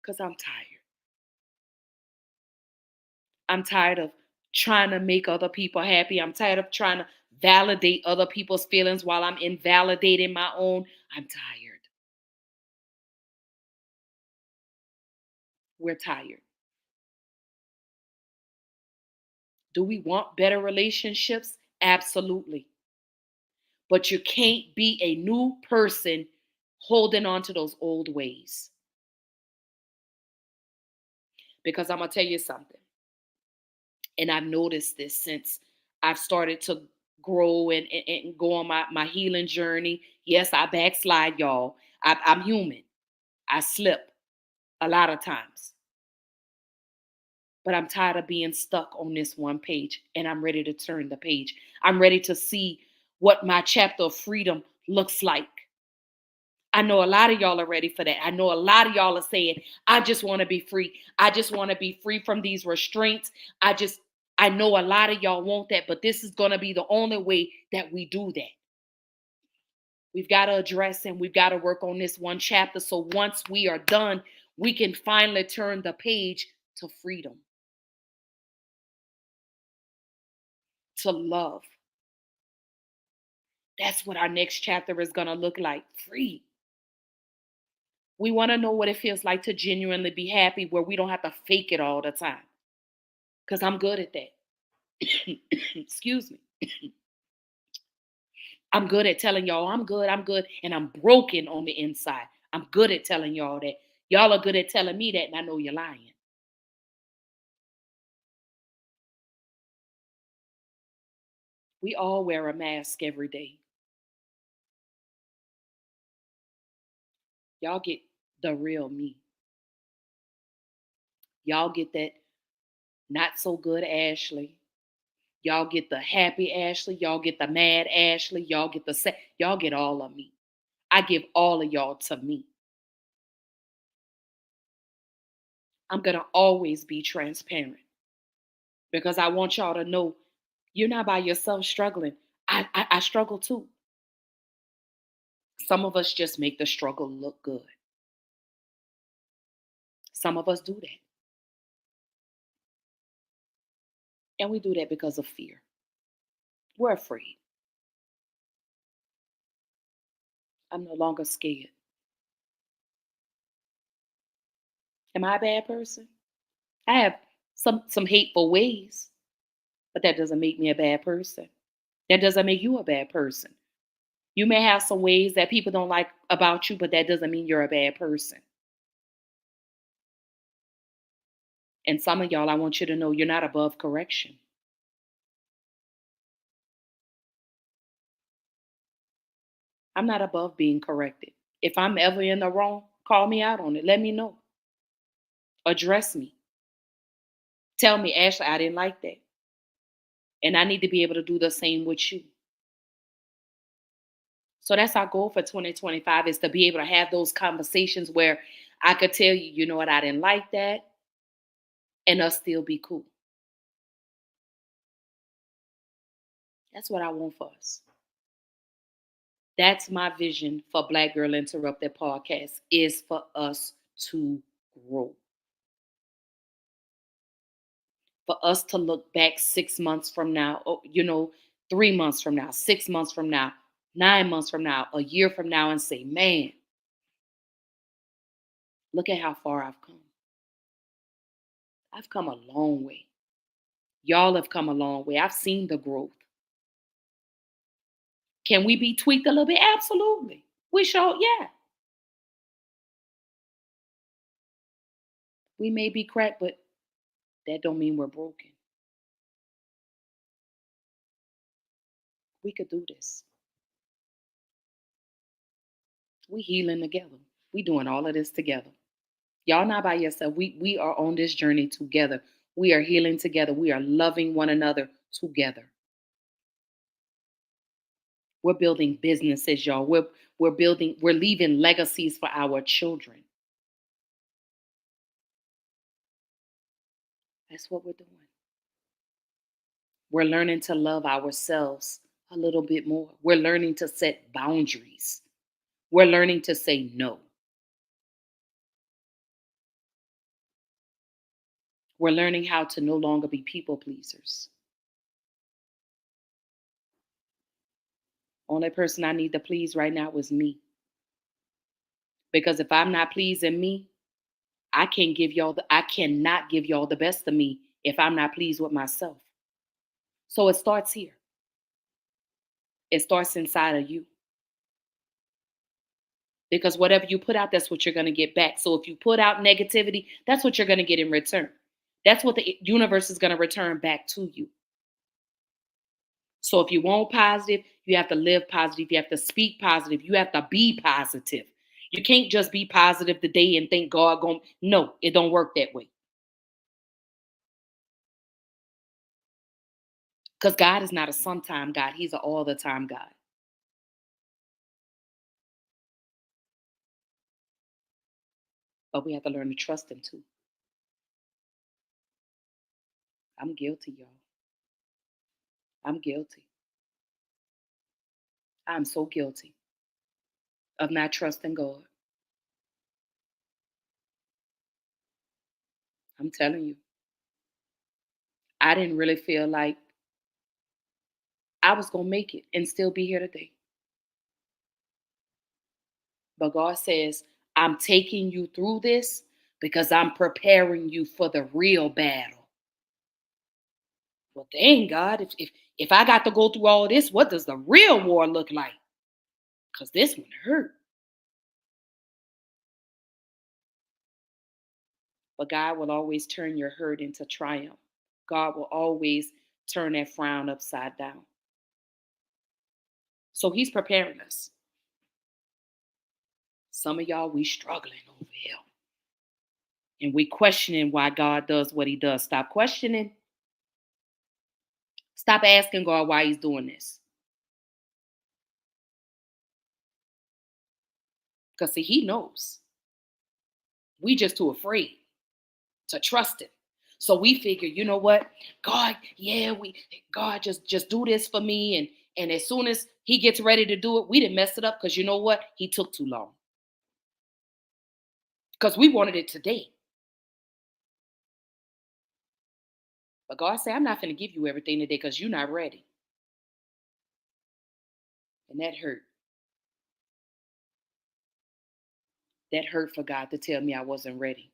Because I'm tired. I'm tired of trying to make other people happy. I'm tired of trying to validate other people's feelings while I'm invalidating my own. I'm tired. We're tired. Do we want better relationships? Absolutely. But you can't be a new person holding on to those old ways. Because I'm going to tell you something. And I've noticed this since I've started to grow and go on my healing journey. Yes, I backslide, y'all. I'm human. I slip a lot of times. But I'm tired of being stuck on this one page, and I'm ready to turn the page. I'm ready to see what my chapter of freedom looks like. I know a lot of y'all are ready for that. I know a lot of y'all are saying, I just want to be free. I just want to be free from these restraints. I know a lot of y'all want that, but this is going to be the only way that we do that. We've got to address and we've got to work on this one chapter. So once we are done, we can finally turn the page to freedom, to love. That's what our next chapter is going to look like. Free. We want to know what it feels like to genuinely be happy where we don't have to fake it all the time. Because I'm good at that. Excuse me. I'm good at telling y'all I'm good, and I'm broken on the inside. I'm good at telling y'all that. Y'all are good at telling me that, and I know you're lying. We all wear a mask every day. Y'all get the real me. Y'all get that not so good Ashley. Y'all get the happy Ashley. Y'all get the mad Ashley. Y'all get the sad. Y'all get all of me. I give all of y'all to me. I'm going to always be transparent because I want y'all to know you're not by yourself struggling. I struggle too. Some of us just make the struggle look good. Some of us do that. And we do that because of fear. We're afraid. I'm no longer scared. Am I a bad person? I have some hateful ways, but that doesn't make me a bad person. That doesn't make you a bad person. You may have some ways that people don't like about you, but that doesn't mean you're a bad person. And some of y'all, I want you to know you're not above correction. I'm not above being corrected. If I'm ever in the wrong, call me out on it. Let me know. Address me. Tell me, Ashley, I didn't like that. And I need to be able to do the same with you. So that's our goal for 2025 is to be able to have those conversations where I could tell you, you know what, I didn't like that, and us still be cool. That's what I want for us. That's my vision for Black Girl Interrupted podcast is for us to grow. For us to look back 6 months from now, 3 months from now, 6 months from now, 9 months from now, a year from now, and say, man, look at how far I've come. I've come a long way. Y'all have come a long way. I've seen the growth. Can we be tweaked a little bit? Absolutely. We sure, yeah. We may be cracked, but that don't mean we're broken. We could do this. We healing together. We doing all of this together. Y'all not by yourself. We are on this journey together. We are healing together. We are loving one another together. We're building businesses, y'all. We're leaving legacies for our children. That's what we're doing. We're learning to love ourselves a little bit more. We're learning to set boundaries. We're learning to say no. We're learning how to no longer be people pleasers. Only person I need to please right now is me. Because if I'm not pleasing me, I cannot give y'all the best of me if I'm not pleased with myself. So it starts here. It starts inside of you. Because whatever you put out, that's what you're going to get back. So if you put out negativity, that's what you're going to get in return. That's what the universe is going to return back to you. So if you want positive, you have to live positive. You have to speak positive. You have to be positive. You can't just be positive today and think God going. No, it don't work that way. Because God is not a sometime God. He's an all the time God. But we have to learn to trust him too. I'm guilty, y'all. I'm guilty. I'm so guilty of not trusting God. I'm telling you. I didn't really feel like I was going to make it and still be here today. But God says, I'm taking you through this because I'm preparing you for the real battle. Well, dang, God, if I got to go through all this, what does the real war look like? Because this one hurt. But God will always turn your hurt into triumph. God will always turn that frown upside down. So he's preparing us. Some of y'all, we struggling over here. And we questioning why God does what he does. Stop questioning. Stop asking God why he's doing this. Because see, he knows. We just too afraid to trust him. So we figure, you know what? God, yeah, God just do this for me. And as soon as he gets ready to do it, we didn't mess it up because you know what? He took too long. Because we wanted it today. But God said, I'm not going to give you everything today because you're not ready. And that hurt. That hurt for God to tell me I wasn't ready.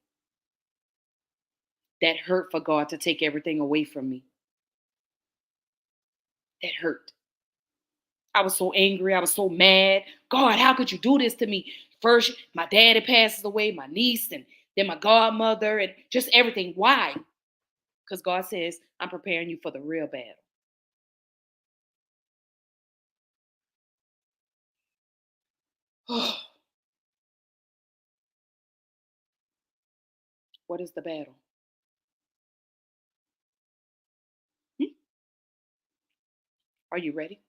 That hurt for God to take everything away from me. That hurt. I was so angry. I was so mad. God, how could you do this to me? First, my daddy passes away, my niece, and then my godmother, and just everything. Why? Because God says, I'm preparing you for the real battle. What is the battle? Are you ready?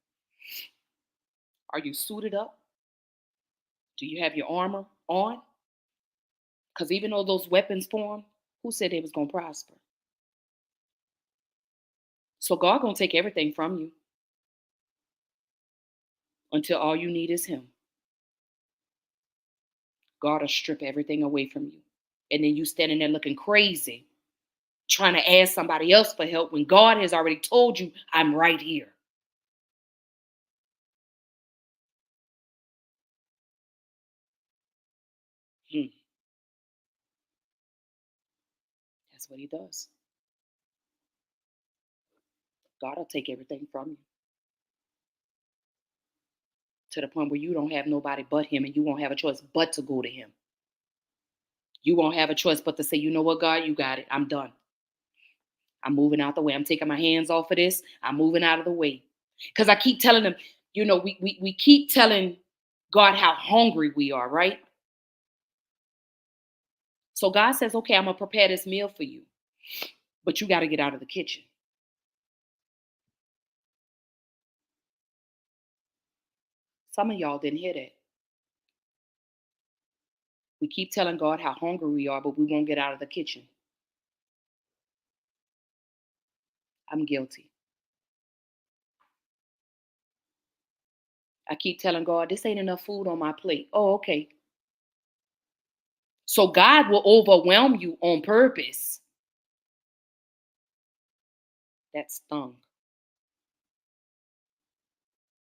Are you suited up? Do you have your armor on? Because even though those weapons form, who said they was going to prosper? So God going to take everything from you until all you need is him. God will strip everything away from you. And then you standing there looking crazy, trying to ask somebody else for help when God has already told you, I'm right here. That's what he does. God will take everything from you to the point where you don't have nobody but him and you won't have a choice but to go to him. You won't have a choice but to say, you know what, God, you got it. I'm done. I'm moving out the way. I'm taking my hands off of this. I'm moving out of the way. Because I keep telling them, we keep telling God how hungry we are, right? So God says, okay, I'm going to prepare this meal for you. But you got to get out of the kitchen. Some of y'all didn't hear that. We keep telling God how hungry we are, but we won't get out of the kitchen. I'm guilty. I keep telling God, this ain't enough food on my plate. Oh, okay. So God will overwhelm you on purpose. That stung.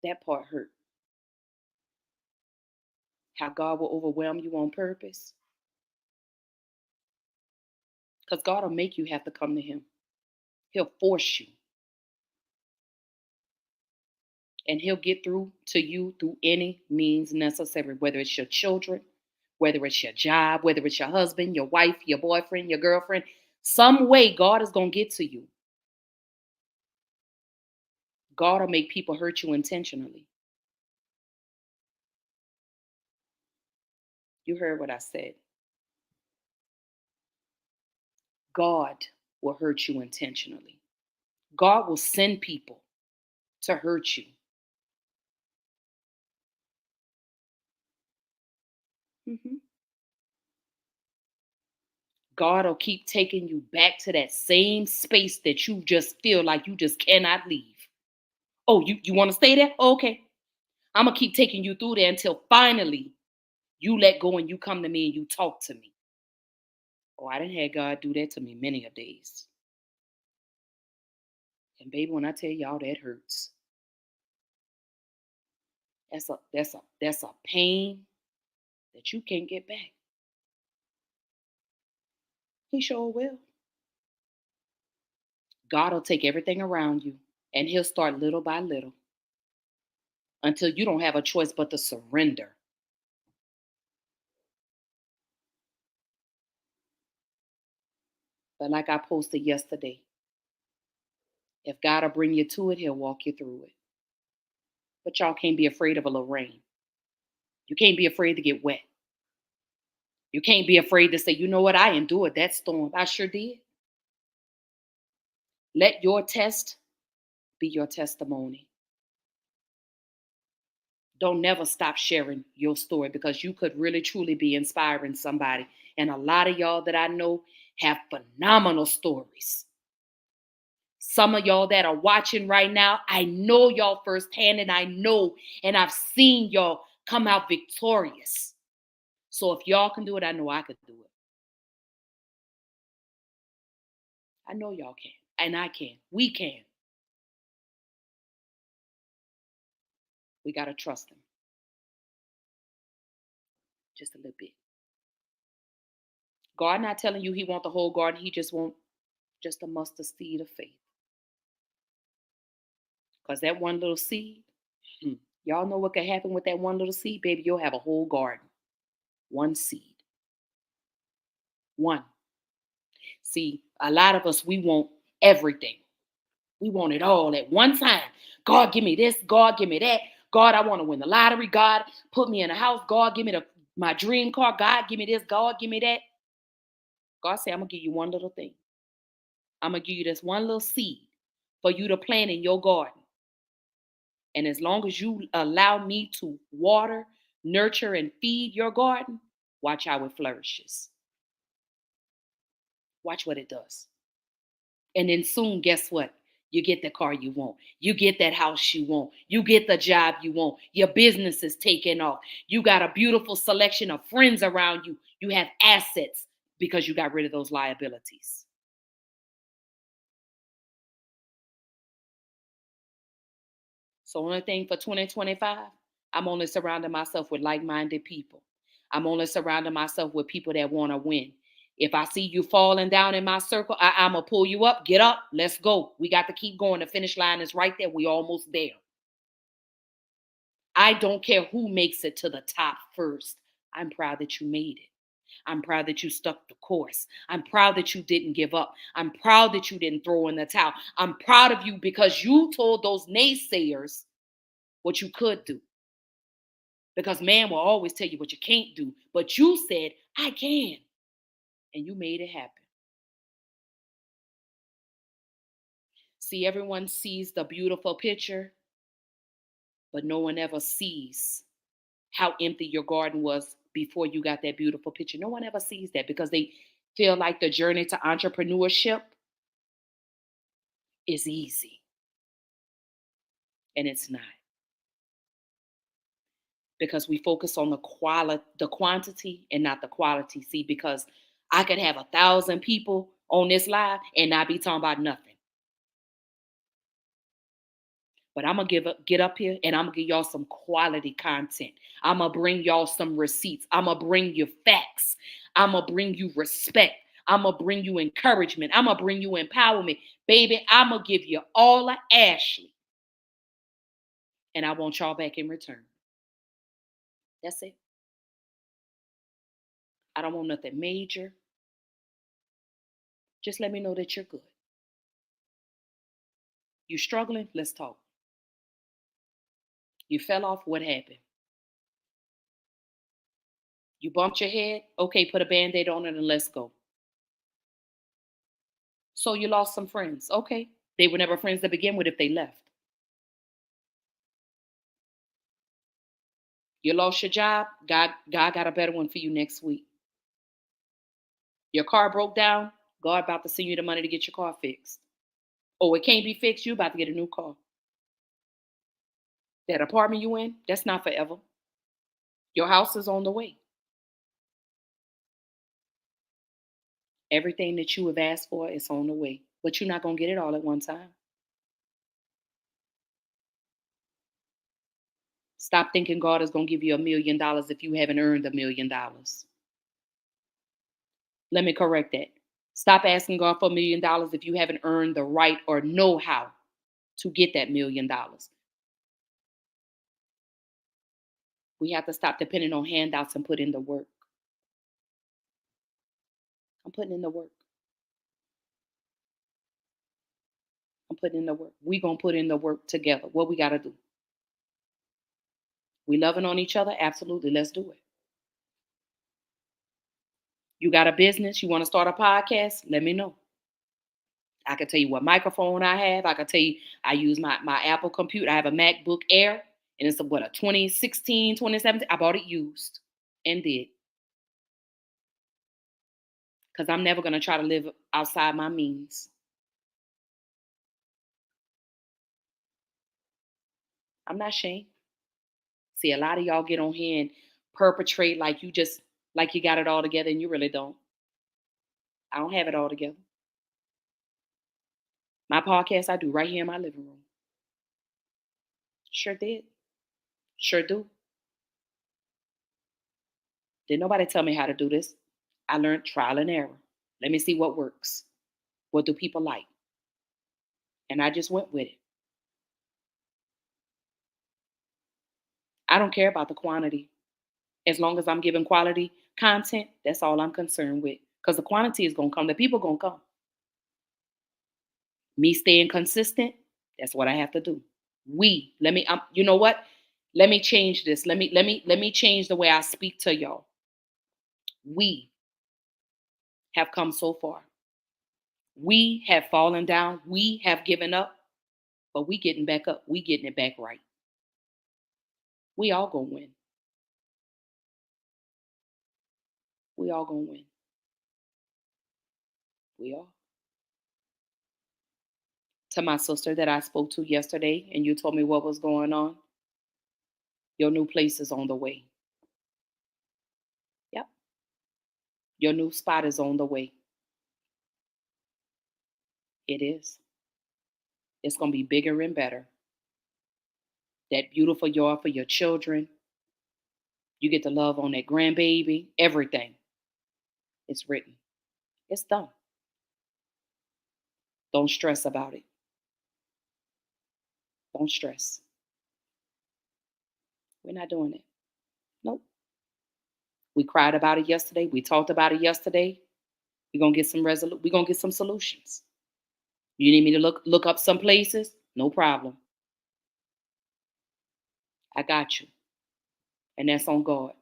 That part hurt. How God will overwhelm you on purpose. Because God will make you have to come to him. He'll force you. And he'll get through to you through any means necessary, whether it's your children, whether it's your job, whether it's your husband, your wife, your boyfriend, your girlfriend. Some way God is going to get to you. God will make people hurt you intentionally. You heard what I said. God will hurt you intentionally. God will send people to hurt you. Mhm. God will keep taking you back to that same space that you just feel like you just cannot leave. Oh, you want to stay there? Okay. I'm going to keep taking you through there until finally you let go and you come to me and you talk to me. Oh, I didn't have God do that to me many a days. And baby, when I tell y'all that hurts, that's a pain that you can't get back. He sure will. God will take everything around you and he'll start little by little until you don't have a choice but to surrender. But like I posted yesterday, if God will bring you to it, he'll walk you through it. But y'all can't be afraid of a little rain. You can't be afraid to get wet. You can't be afraid to say, you know what, I endured that storm. I sure did. Let your test be your testimony. Don't never stop sharing your story because you could really truly be inspiring somebody. And a lot of y'all that I know have phenomenal stories. Some of y'all that are watching right now, I know y'all firsthand and and I've seen y'all come out victorious. So if y'all can do it, I know I could do it. I know y'all can. And I can. We can. We got to trust him just a little bit. God not telling you he want the whole garden. He just want just a mustard seed of faith. Because that one little seed, y'all know what could happen with that one little seed? Baby, you'll have a whole garden. One seed. One. See, a lot of us, we want everything. We want it all at one time. God, give me this. God, give me that. God, I want to win the lottery. God, put me in a house. God, give me my dream car. God, give me this. God, give me that. God said, I'm going to give you one little thing. I'm going to give you this one little seed for you to plant in your garden. And as long as you allow me to water, nurture, and feed your garden, watch how it flourishes. Watch what it does. And then soon, guess what? You get the car you want. You get that house you want. You get the job you want. Your business is taking off. You got a beautiful selection of friends around you. You have assets because you got rid of those liabilities. So only thing for 2025, I'm only surrounding myself with like-minded people. I'm only surrounding myself with people that want to win. If I see you falling down in my circle, I'm going to pull you up. Get up. Let's go. We got to keep going. The finish line is right there. We almost there. I don't care who makes it to the top first. I'm proud that you made it. I'm proud that you stuck the course. I'm proud that you didn't give up. I'm proud that you didn't throw in the towel. I'm proud of you because you told those naysayers what you could do. Because man will always tell you what you can't do. But you said, I can. And you made it happen. See, everyone sees the beautiful picture, but no one ever sees how empty your garden was before you got that beautiful picture. No one ever sees that because they feel like the journey to entrepreneurship is easy. And it's not. Because we focus on the quantity and not the quality. See, because I could have 1,000 people on this live and not be talking about nothing. But I'm going to get up here and I'm going to give y'all some quality content. I'm going to bring y'all some receipts. I'm going to bring you facts. I'm going to bring you respect. I'm going to bring you encouragement. I'm going to bring you empowerment. Baby, I'm going to give you all of Ashley. And I want y'all back in return. That's it. I don't want nothing major. Just let me know that you're good. You struggling? Let's talk. You fell off? What happened? You bumped your head? Okay, put a band-aid on it and let's go. So you lost some friends. Okay. They were never friends to begin with if they left. You lost your job. God got a better one for you next week. Your car broke down. God about to send you the money to get your car fixed. Oh, it can't be fixed. You about to get a new car. That apartment you in, that's not forever. Your house is on the way. Everything that you have asked for is on the way. But you're not going to get it all at one time. Stop thinking God is going to give you $1 million if you haven't earned $1 million. Let me correct that. Stop asking God for $1 million if you haven't earned the right or know how to get that $1 million. We have to stop depending on handouts and put in the work. I'm putting in the work. I'm putting in the work. We're going to put in the work together. What we got to do? We loving on each other? Absolutely. Let's do it. You got a business? You want to start a podcast? Let me know. I can tell you what microphone I have. I can tell you I use my Apple computer. I have a MacBook Air, and it's a 2016, 2017. I bought it used and did. Because I'm never going to try to live outside my means. I'm not ashamed. See, a lot of y'all get on here and perpetrate like you got it all together, and you really don't. I don't have it all together. My podcast I do right here in my living room. Sure did. Sure do. Didn't nobody tell me how to do this. I learned trial and error. Let me see what works. What do people like? And I just went with it. I don't care about the quantity. As long as I'm giving quality content, that's all I'm concerned with. Because the quantity is going to come. The people going to come. Me staying consistent, that's what I have to do. You know what? Let me change this. Let me change the way I speak to y'all. We have come so far. We have fallen down. We have given up, but we getting back up. We getting it back right. We all gonna win. We all gonna win. We all. To my sister that I spoke to yesterday, and you told me what was going on, your new place is on the way. Yep. Your new spot is on the way. It is. It's gonna be bigger and better. That beautiful yard for your children. You get to love on that grandbaby. Everything. It's written. It's done. Don't stress about it. Don't stress. We're not doing it. Nope. We cried about it yesterday. We talked about it yesterday. We're gonna get some solutions. You need me to look up some places? No problem. I got you. And that's on God.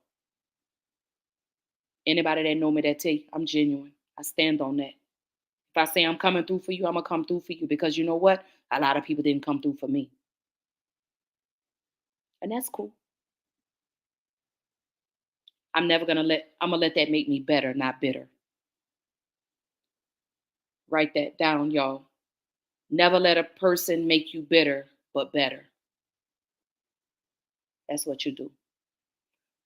Anybody that know me that tell you I'm genuine. I stand on that. If I say I'm coming through for you, I'm gonna come through for you, because you know what? A lot of people didn't come through for me. And that's cool. I'm gonna let that make me better, not bitter. Write that down, y'all. Never let a person make you bitter, but better. That's what you do.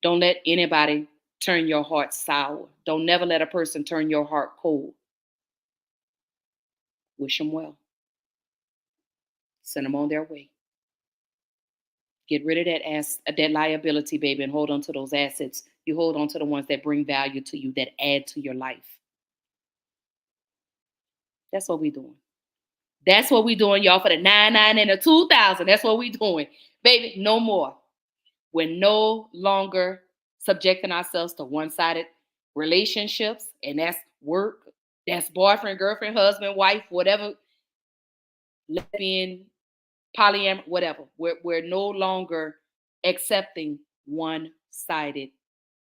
Don't let anybody turn your heart sour. Don't never let a person turn your heart cold. Wish them well. Send them on their way. Get rid of that liability, baby, and hold on to those assets. You hold on to the ones that bring value to you, that add to your life. That's what we're doing. That's what we're doing, y'all, for the 99 and the 2000. That's what we're doing. Baby, no more. We're no longer subjecting ourselves to one-sided relationships, and that's work. That's boyfriend, girlfriend, husband, wife, whatever, lesbian, polyam, whatever. We're no longer accepting one-sided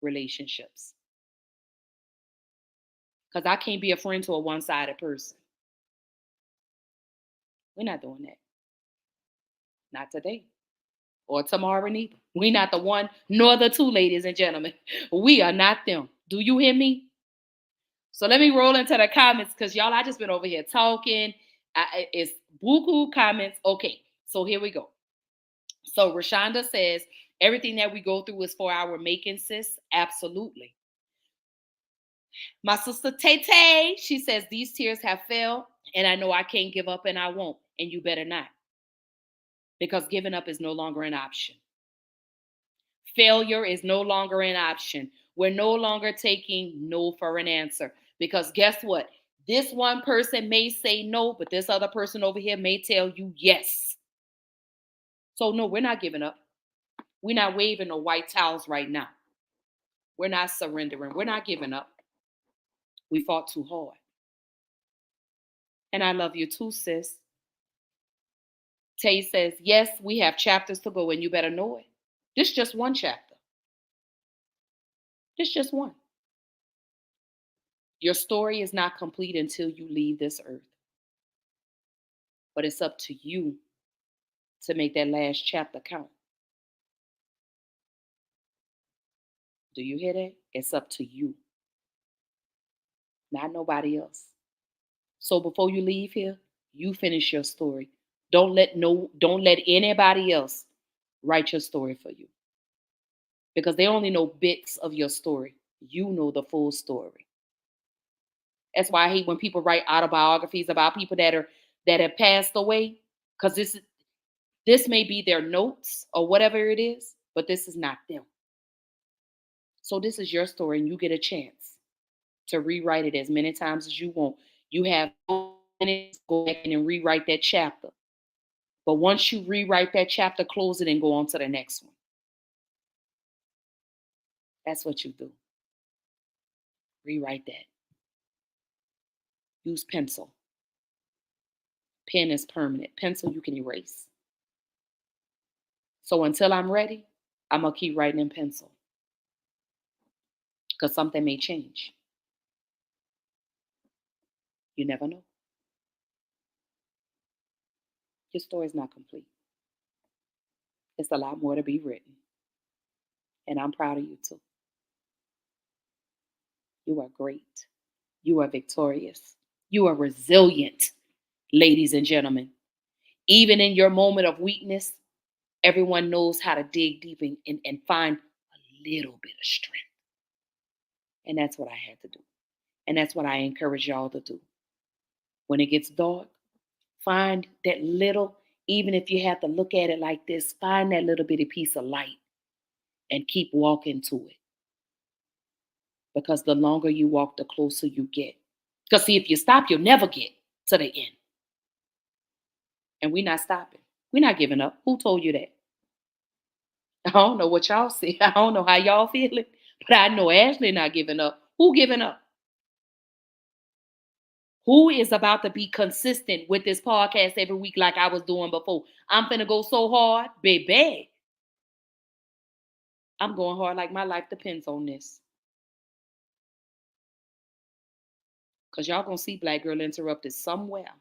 relationships. Because I can't be a friend to a one-sided person. We're not doing that. Not today. Or tomorrow neither. We not the one nor the two, ladies and gentlemen. We are not them. Do you hear me? So let me roll into the comments because y'all, I just been over here talking. It's buku comments. Okay, so here we go. So Rashonda says, everything that we go through is for our making, sis. Absolutely. My sister Tay, she says, these tears have fell, and I know I can't give up, and I won't, and you better not. Because giving up is no longer an option. Failure is no longer an option. We're no longer taking no for an answer. Because guess what? This one person may say no, but this other person over here may tell you yes. So no, we're not giving up. We're not waving the white towels right now. We're not surrendering. We're not giving up. We fought too hard. And I love you too, sis. Tay says, yes, we have chapters to go and you better know it. This is just one chapter. This is just one. Your story is not complete until you leave this earth. But it's up to you to make that last chapter count. Do you hear that? It's up to you. Not nobody else. So before you leave here, you finish your story. Don't let anybody else write your story for you. Because they only know bits of your story. You know the full story. That's why I hate when people write autobiographies about people that have passed away. Because this may be their notes or whatever it is, but this is not them. So this is your story, and you get a chance to rewrite it as many times as you want. You have minutes to go back in and rewrite that chapter. But once you rewrite that chapter, close it and go on to the next one. That's what you do. Rewrite that. Use pencil. Pen is permanent. Pencil you can erase. So until I'm ready, I'm going to keep writing in pencil. Because something may change. You never know. Your story is not complete. It's a lot more to be written. And I'm proud of you too. You are great. You are victorious. You are resilient, ladies and gentlemen. Even in your moment of weakness, everyone knows how to dig deep and find a little bit of strength. And that's what I had to do. And that's what I encourage y'all to do. When it gets dark, find that little, even if you have to look at it like this, find that little bitty piece of light and keep walking to it. Because the longer you walk, the closer you get. Because see, if you stop, you'll never get to the end. And we're not stopping. We're not giving up. Who told you that? I don't know what y'all see. I don't know how y'all feeling. But I know Ashley not giving up. Who giving up? Who is about to be consistent with this podcast every week like I was doing before? I'm finna go so hard, baby. I'm going hard like my life depends on this. Because y'all going to see Black Girl Interrupted somewhere.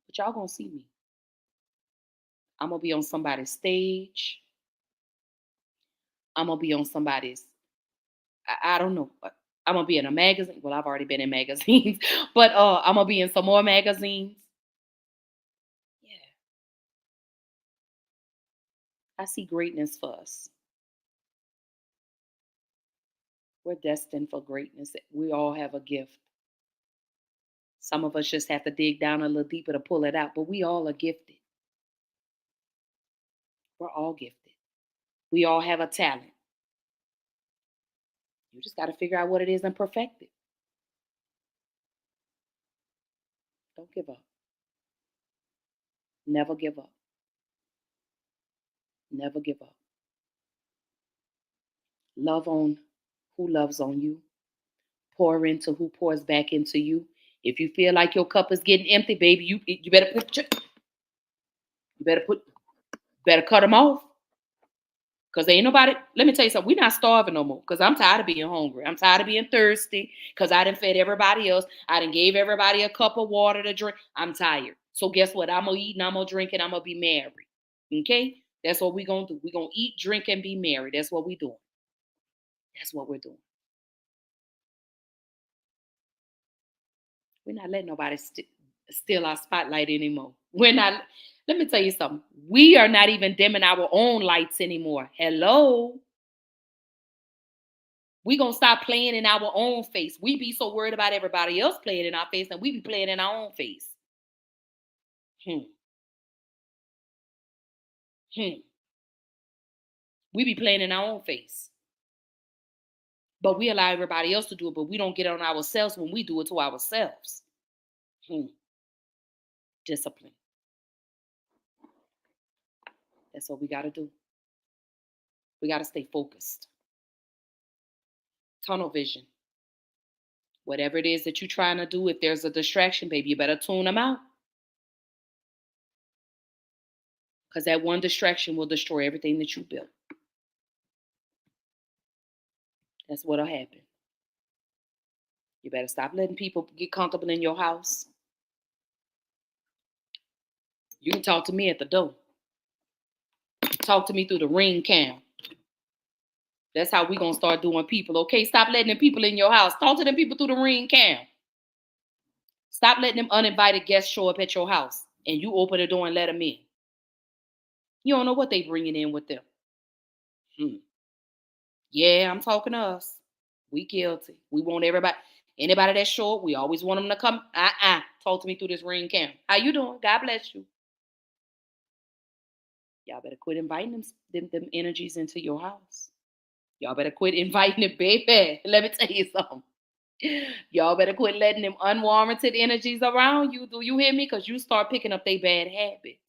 But y'all going to see me. I'm going to be on somebody's stage. I'm going to be on somebody's, I don't know. I'm going to be in a magazine. Well, I've already been in magazines. But I'm going to be in some more magazines. Yeah. I see greatness for us. We're destined for greatness. We all have a gift. Some of us just have to dig down a little deeper to pull it out, but we all are gifted. We're all gifted. We all have a talent. You just got to figure out what it is and perfect it. Don't give up. Never give up. Never give up. Love on who loves on you. Pour into who pours back into you. If you feel like your cup is getting empty, baby, you better cut them off. Because ain't nobody, let me tell you something, we're not starving no more. Because I'm tired of being hungry. I'm tired of being thirsty. Because I done fed everybody else. I done gave everybody a cup of water to drink. I'm tired. So guess what? I'm going to eat and I'm going to drink and I'm going to be married. Okay? That's what we're going to do. We're going to eat, drink, and be married. That's what we're doing. That's what we're doing. We're not letting nobody steal our spotlight anymore. We're not. Let me tell you something. We are not even dimming our own lights anymore. Hello. We're going to stop playing in our own face. We be so worried about everybody else playing in our face, and we be playing in our own face. We be playing in our own face. But we allow everybody else to do it, but we don't get on ourselves when we do it to ourselves. Discipline. That's what we got to do. We got to stay focused. Tunnel vision. Whatever it is that you're trying to do, if there's a distraction, baby, you better tune them out. Because that one distraction will destroy everything that you built. That's what'll happen. You better stop letting people get comfortable in your house. You can talk to me at the door. Talk to me through the ring cam. That's how we going to start doing people. Okay, stop letting them people in your house. Talk to them people through the ring cam. Stop letting them uninvited guests show up at your house and you open the door and let them in. You don't know what they bringing in with them. Yeah, I'm talking to us. We guilty. We want anybody that show up, we always want them to come. Talk to me through this ring cam. How you doing? God bless you. Y'all better quit inviting them energies into your house. Y'all better quit inviting them, baby. Let me tell you something. Y'all better quit letting them unwarranted energies around you. Do you hear me? Because you start picking up their bad habits.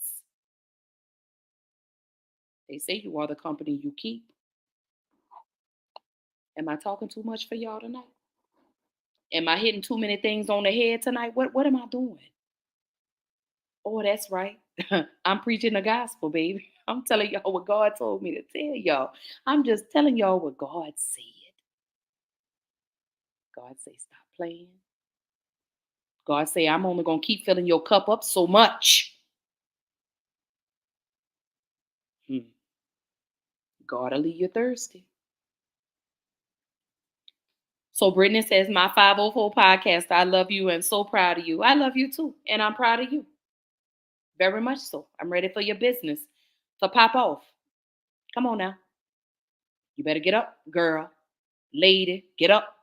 They say you are the company you keep. Am I talking too much for y'all tonight? Am I hitting too many things on the head tonight? What am I doing? Oh, that's right. I'm preaching the gospel, baby. I'm telling y'all what God told me to tell y'all. I'm just telling y'all what God said. God say, stop playing. God say, I'm only going to keep filling your cup up so much. God will leave you thirsty. So Brittany says, my 504 podcast, I love you and so proud of you. I love you too. And I'm proud of you. Very much so. I'm ready for your business to pop off. Come on now. You better get up, girl. Lady, get up.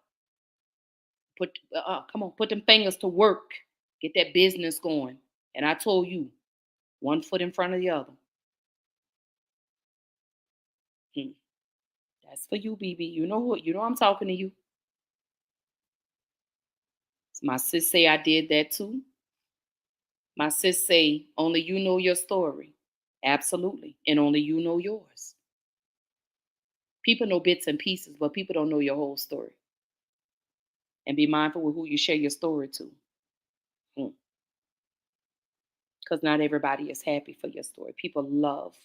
Come on, put them fingers to work. Get that business going. And I told you, one foot in front of the other. That's for you, BB. You know what? You know I'm talking to you. My sis say I did that too. My sis say only you know your story. Absolutely. And only you know yours. People know bits and pieces, but people don't know your whole story. And be mindful with who you share your story to. Because not everybody is happy for your story. People love,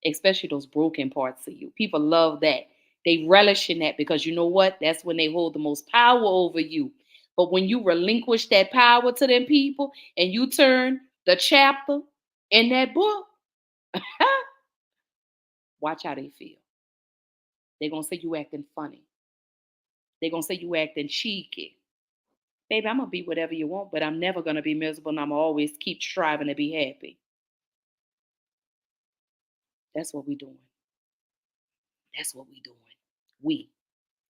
especially those broken parts of you. People love that. They relish in that because you know what? That's when they hold the most power over you. But when you relinquish that power to them people and you turn the chapter in that book, watch how they feel. They're going to say you acting funny. They're going to say you acting cheeky. Baby, I'm going to be whatever you want, but I'm never going to be miserable and I'm going to always keep striving to be happy. That's what we're doing. That's what we're doing. We.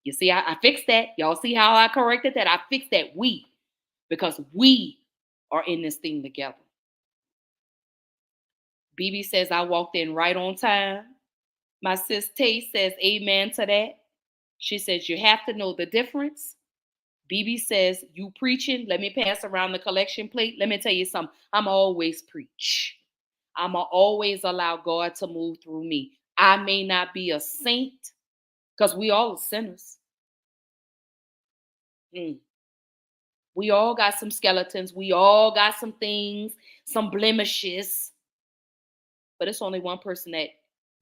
You see, I fixed that. Y'all see how I corrected that? I fixed that we. Because we are in this thing together. BB says I walked in right on time. My sis Tay says amen to that. She says you have to know the difference. BB says you preaching. Let me pass around the collection plate. Let me tell you something. I'm always preach. I'm always allow God to move through me. I may not be a saint because we all are sinners. We all got some skeletons. We all got some things, some blemishes. But it's only one person that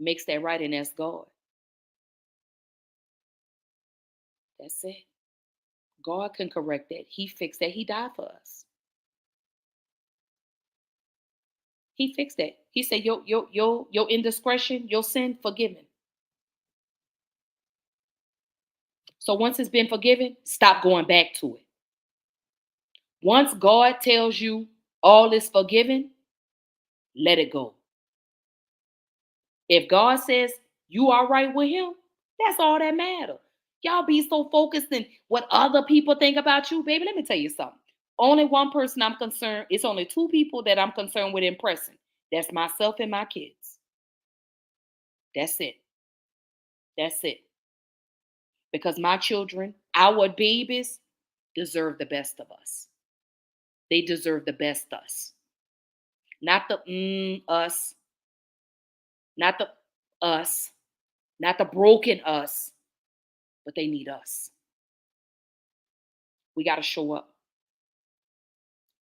makes that right, and that's God. That's it. God can correct that. He fixed that. He died for us. He fixed that. He said, your indiscretion, your sin, forgiven. So once it's been forgiven, stop going back to it. Once God tells you all is forgiven, let it go. If God says you are right with him, that's all that matters. Y'all be so focused in what other people think about you, baby. Let me tell you something. Only one person I'm concerned, it's only two people that I'm concerned with impressing. That's myself and my kids. That's it. That's it. Because my children, our babies, deserve the best of us. They deserve the best us. Not the us, not the us, not the broken us, but they need us. We got to show up.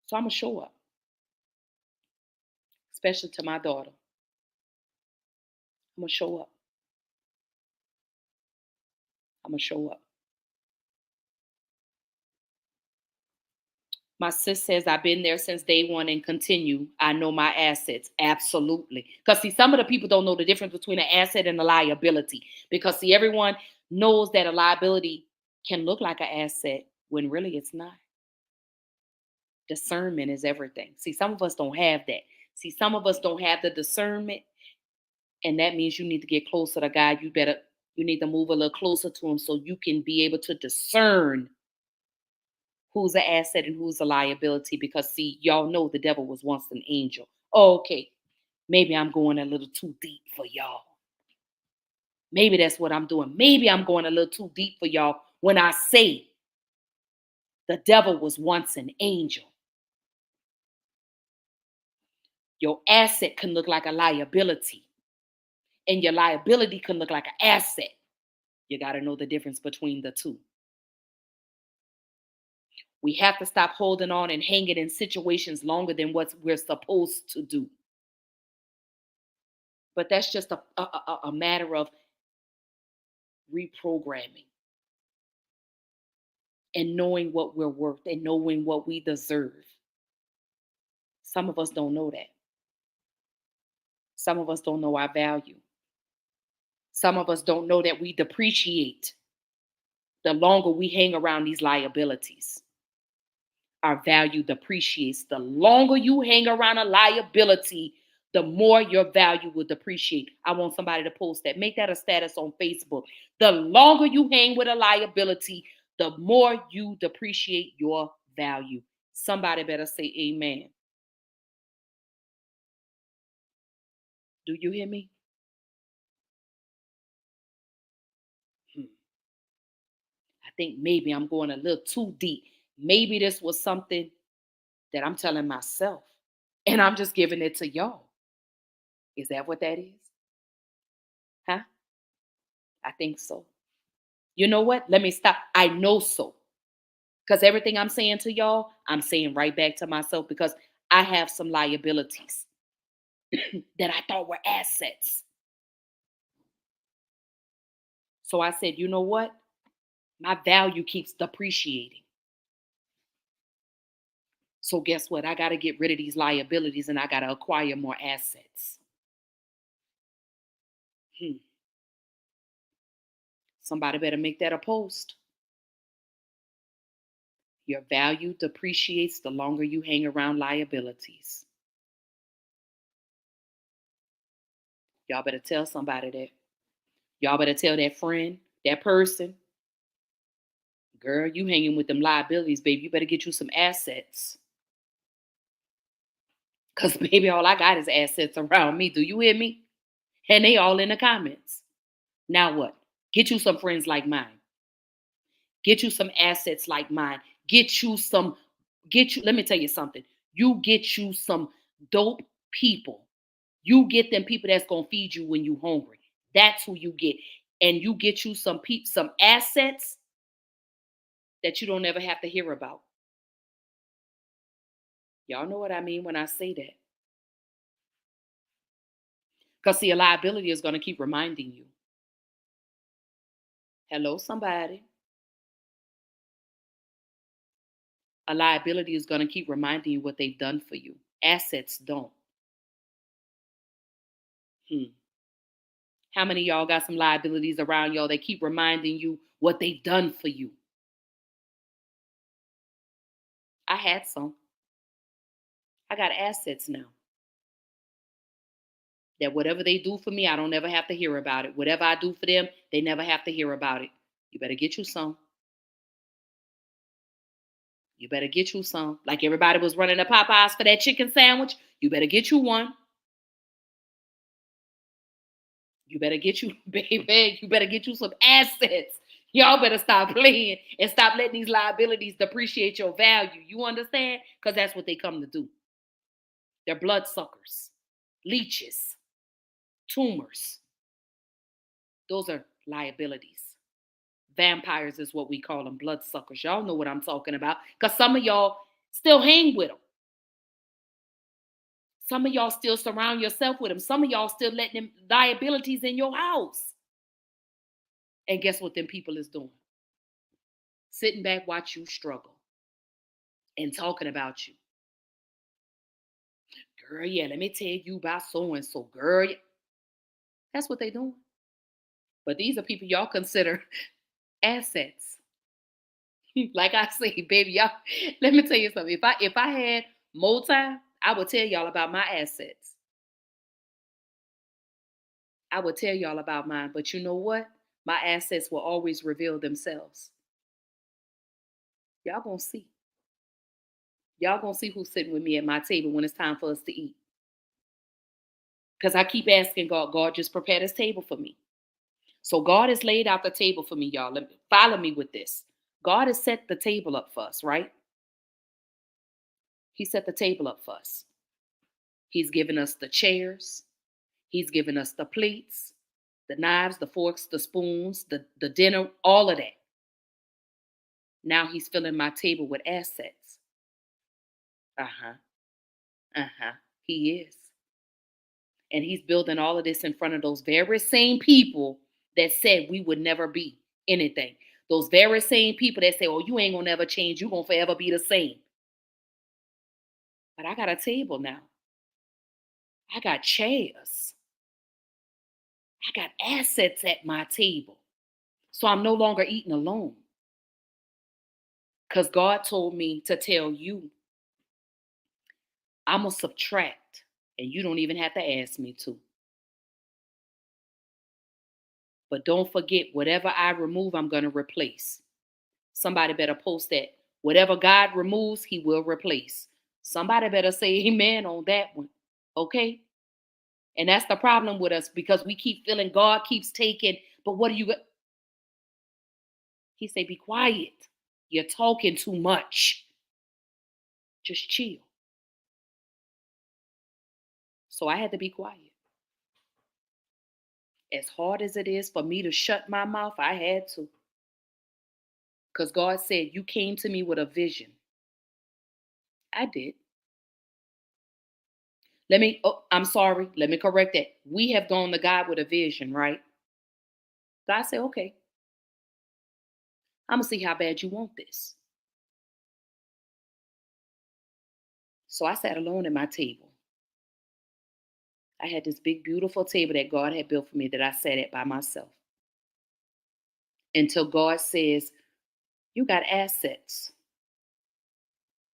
So I'm going to show up, especially to my daughter. I'm going to show up. I'm going to show up. My sis says, I've been there since day one and continue. I know my assets. Absolutely. Because see, some of the people don't know the difference between an asset and a liability. Because see, everyone knows that a liability can look like an asset when really it's not. Discernment is everything. See, some of us don't have that. See, some of us don't have the discernment. And that means you need to get closer to God. You need to move a little closer to him so you can be able to discern who's an asset and who's a liability. Because see, y'all know the devil was once an angel. Oh, okay, maybe I'm going a little too deep for y'all. Maybe that's what I'm doing. Maybe I'm going a little too deep for y'all when I say the devil was once an angel. Your asset can look like a liability, and your liability can look like an asset. You got to know the difference between the two. We have to stop holding on and hanging in situations longer than what we're supposed to do. But that's just a matter of reprogramming and knowing what we're worth and knowing what we deserve. Some of us don't know that. Some of us don't know our value. Some of us don't know that we depreciate the longer we hang around these liabilities. Our value depreciates. The longer you hang around a liability, the more your value will depreciate. I want somebody to post that. Make that a status on Facebook. The longer you hang with a liability, the more you depreciate your value. Somebody better say amen. Do you hear me? I think maybe I'm going a little too deep. Maybe this was something that I'm telling myself, and I'm just giving it to y'all. Is that what that is? Huh? I think so. You know what? Let me stop. I know so. Because everything I'm saying to y'all, I'm saying right back to myself because I have some liabilities that I thought were assets. So I said, you know what? My value keeps depreciating. So guess what? I got to get rid of these liabilities and I got to acquire more assets. Somebody better make that a post. Your value depreciates the longer you hang around liabilities. Y'all better tell somebody that. Y'all better tell that friend, that person, girl, you hanging with them liabilities, baby. You better get you some assets. Because, baby, all I got is assets around me. Do you hear me? And they all in the comments. Now what? Get you some friends like mine. Get you some assets like mine. Let me tell you something. You get you some dope people. You get them people that's going to feed you when you hungry. That's who you get. And you get you some assets that you don't ever have to hear about. Y'all know what I mean when I say that. Because see, a liability is going to keep reminding you. Hello, somebody. A liability is going to keep reminding you what they've done for you. Assets don't. How many of y'all got some liabilities around y'all that keep reminding you what they've done for you? I had some. I got assets now. That whatever they do for me, I don't ever have to hear about it. Whatever I do for them, they never have to hear about it. You better get you some. You better get you some. Like everybody was running to Popeyes for that chicken sandwich. You better get you one. You better get you, baby, you better get you some assets. Y'all better stop playing and stop letting these liabilities depreciate your value. You understand? Because that's what they come to do. They're bloodsuckers, leeches, tumors. Those are liabilities. Vampires is what we call them, bloodsuckers. Y'all know what I'm talking about because some of y'all still hang with them. Some of y'all still surround yourself with them. Some of y'all still letting them liabilities in your house. And guess what them people is doing? Sitting back, watch you struggle and talking about you. Girl, yeah, let me tell you about so-and-so. Girl, yeah. That's what they doing. But these are people y'all consider assets. Like I say, baby, y'all, let me tell you something. If I had more time, I would tell y'all about my assets. I would tell y'all about mine. But you know what? My assets will always reveal themselves. Y'all gonna see. Y'all gonna see who's sitting with me at my table when it's time for us to eat. Because I keep asking God, God just prepared this table for me. So God has laid out the table for me, y'all. Follow me with this. God has set the table up for us, right? He set the table up for us. He's given us the chairs. He's given us the plates, the knives, the forks, the spoons, the dinner, all of that. Now he's filling my table with assets. He is. And he's building all of this in front of those very same people that said we would never be anything. Those very same people that say, oh, you ain't gonna never change. You're gonna forever be the same. But I got a table now. I got chairs. I got assets at my table. So I'm no longer eating alone. Because God told me to tell you, I'm going to subtract, and you don't even have to ask me to. But don't forget, whatever I remove, I'm going to replace. Somebody better post that. Whatever God removes, he will replace. Somebody better say amen on that one. Okay? And that's the problem with us because we keep feeling God keeps taking, but what do you got? He say, be quiet. You're talking too much. Just chill. So I had to be quiet. As hard as it is for me to shut my mouth, I had to. Because God said, you came to me with a vision. I did. I'm sorry. Let me correct that. We have gone to God with a vision, right? God said, okay, I'm going to see how bad you want this. So I sat alone at my table. I had this big, beautiful table that God had built for me that I sat at by myself. Until God says, you got assets.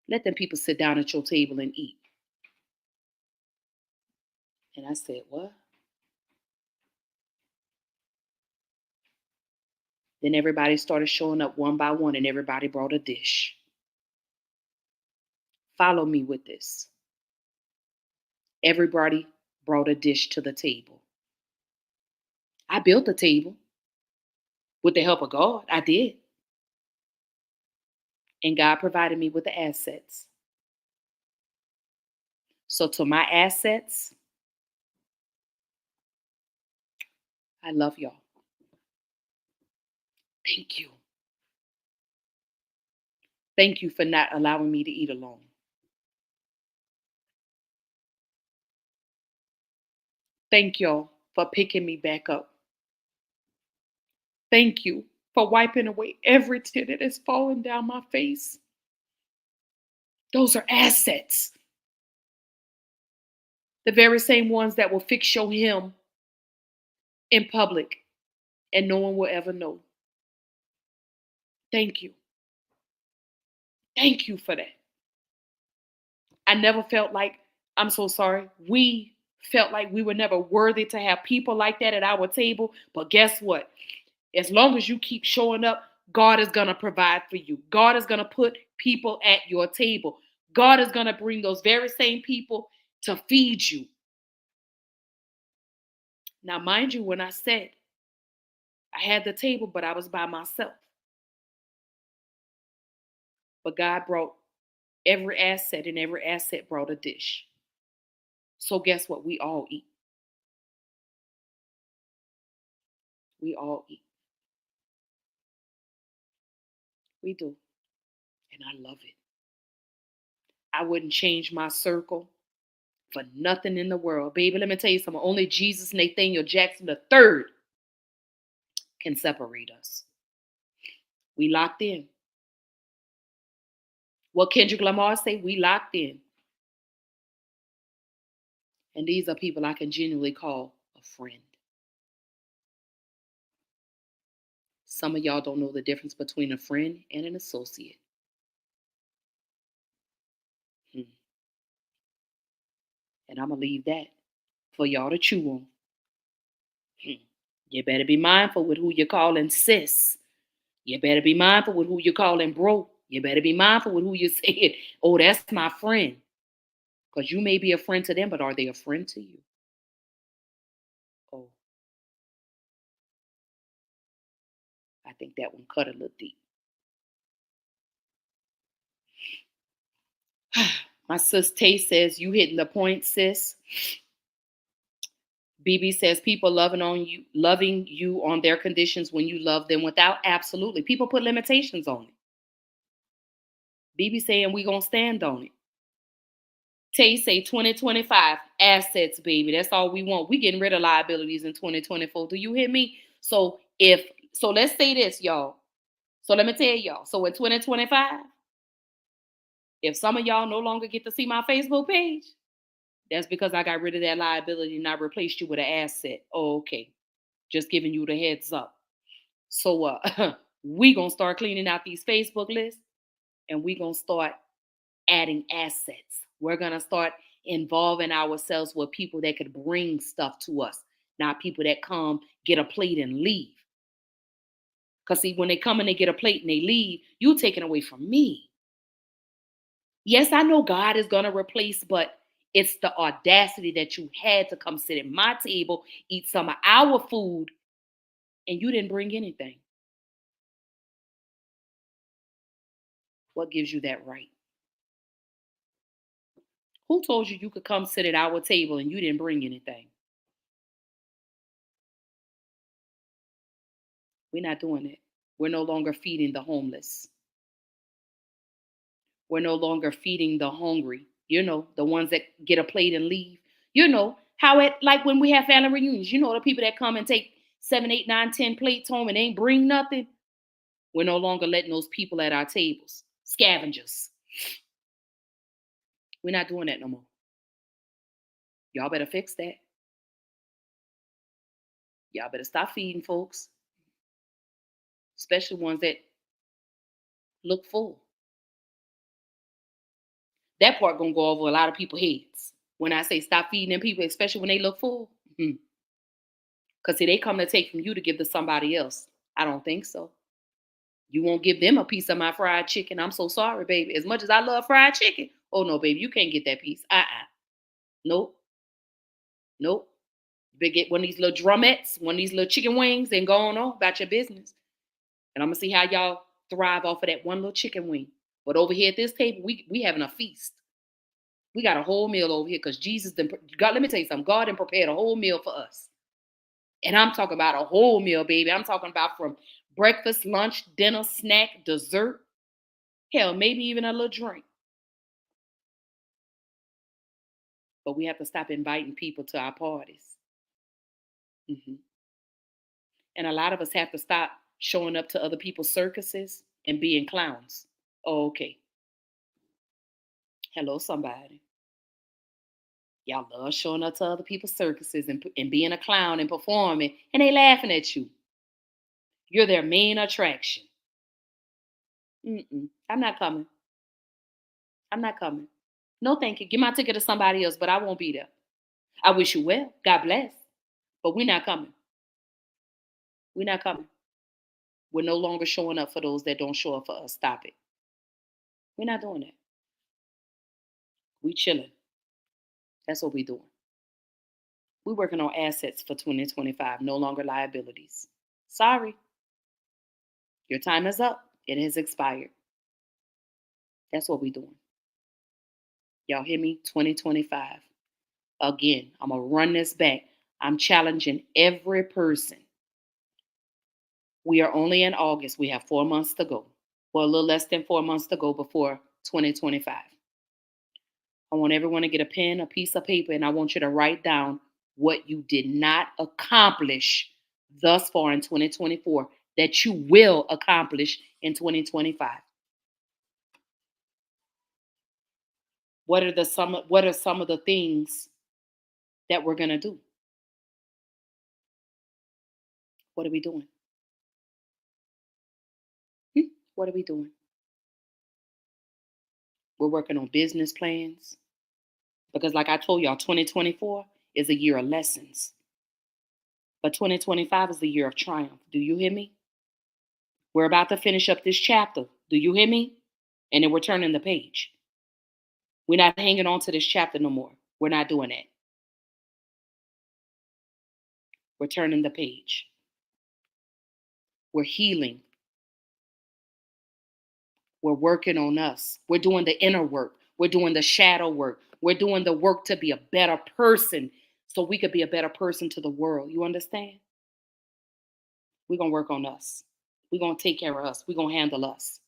Let them people sit down at your table and eat. And I said, what? Then everybody started showing up one by one and everybody brought a dish. Follow me with this. Everybody brought a dish to the table. I built the table with the help of God. I did. And God provided me with the assets. So to my assets, I love y'all. Thank you. Thank you for not allowing me to eat alone. Thank y'all for picking me back up. Thank you for wiping away every tear that has fallen down my face. Those are assets. The very same ones that will fix your him in public and no one will ever know. Thank you. Thank you for that. I never felt like, I'm so sorry, we felt like we were never worthy to have people like that at our table. But guess what? As long as you keep showing up, God is going to provide for you. God is going to put people at your table. God is going to bring those very same people to feed you. Now, mind you, when I said I had the table, but I was by myself. But God brought every asset, and every asset brought a dish. So guess what? We all eat. We all eat. We do. And I love it. I wouldn't change my circle for nothing in the world. Baby, let me tell you something. Only Jesus Nathaniel Jackson III can separate us. We locked in. What Kendrick Lamar say? We locked in. And these are people I can genuinely call a friend. Some of y'all don't know the difference between a friend and an associate. And I'm going to leave that for y'all to chew on. You better be mindful with who you're calling sis. You better be mindful with who you're calling bro. You better be mindful with who you're saying, oh, that's my friend. Because you may be a friend to them, but are they a friend to you? Oh, I think that one cut a little deep. My sis Tay says, you hitting the point, sis. BB says, people loving you on their conditions when you love them without. Absolutely. People put limitations on it. BB saying we gonna stand on it. Tay say 2025 assets, baby. That's all we want. We getting rid of liabilities in 2024. Do you hear me? So let's say this, y'all. So let me tell y'all. So in 2025, if some of y'all no longer get to see my Facebook page, that's because I got rid of that liability and I replaced you with an asset. Oh, okay. Just giving you the heads up. So we gonna start cleaning out these Facebook lists and we gonna start adding assets. We're gonna start involving ourselves with people that could bring stuff to us, not people that come, get a plate and leave. Because see, when they come and they get a plate and they leave, you taking away from me. Yes, I know God is gonna replace, but it's the audacity that you had to come sit at my table, eat some of our food, and you didn't bring anything. What gives you that right? Who told you you could come sit at our table and you didn't bring anything? We're not doing it. We're no longer feeding the homeless. We're no longer feeding the hungry. You know, the ones that get a plate and leave. You know, how it like when we have family reunions, you know, the people that come and take 7, 8, 9, 10 plates home and ain't bring nothing. We're no longer letting those people at our tables. Scavengers. We're not doing that no more. Y'all better fix that. Y'all better stop feeding folks, especially ones that look full. That part gonna go over a lot of people's heads when I say stop feeding them people, especially when they look full. Because see, they come to take from you to give to somebody else. I don't think so. You won't give them a piece of my fried chicken. I'm so sorry, baby. As much as I love fried chicken, oh no, baby, you can't get that piece. Nope. Nope. You better get one of these little drumettes, one of these little chicken wings, and go on about your business. And I'm gonna see how y'all thrive off of that one little chicken wing. But over here at this table, we having a feast. We got a whole meal over here because Jesus God, let me tell you something. God done prepared a whole meal for us. And I'm talking about a whole meal, baby. I'm talking about from breakfast, lunch, dinner, snack, dessert. Hell, maybe even a little drink. But we have to stop inviting people to our parties. And a lot of us have to stop showing up to other people's circuses and being clowns. Oh, okay. Hello, somebody. Y'all love showing up to other people's circuses and being a clown and performing, and they laughing at you. You're their main attraction. I'm not coming. I'm not coming. No, thank you. Give my ticket to somebody else, but I won't be there. I wish you well. God bless. But we're not coming. We're not coming. We're no longer showing up for those that don't show up for us. Stop it. We're not doing that. We chilling. That's what we doing. We're working on assets for 2025, no longer liabilities. Sorry. Your time is up. It has expired. That's what we're doing. Y'all hear me? 2025. Again, I'm going to run this back. I'm challenging every person. We are only in August. We have 4 months to go. Well, a little less than 4 months to go before 2025. I want everyone to get a pen, a piece of paper, and I want you to write down what you did not accomplish thus far in 2024 that you will accomplish in 2025. What are some of the things that we're going to do? What are we doing? What are we doing? We're working on business plans. Because like I told y'all, 2024 is a year of lessons. But 2025 is the year of triumph. Do you hear me? We're about to finish up this chapter. Do you hear me? And then we're turning the page. We're not hanging on to this chapter no more. We're not doing that. We're turning the page. We're healing. We're working on us. We're doing the inner work. We're doing the shadow work. We're doing the work to be a better person so we could be a better person to the world. You understand? We're going to work on us. We're going to take care of us. We're going to handle us.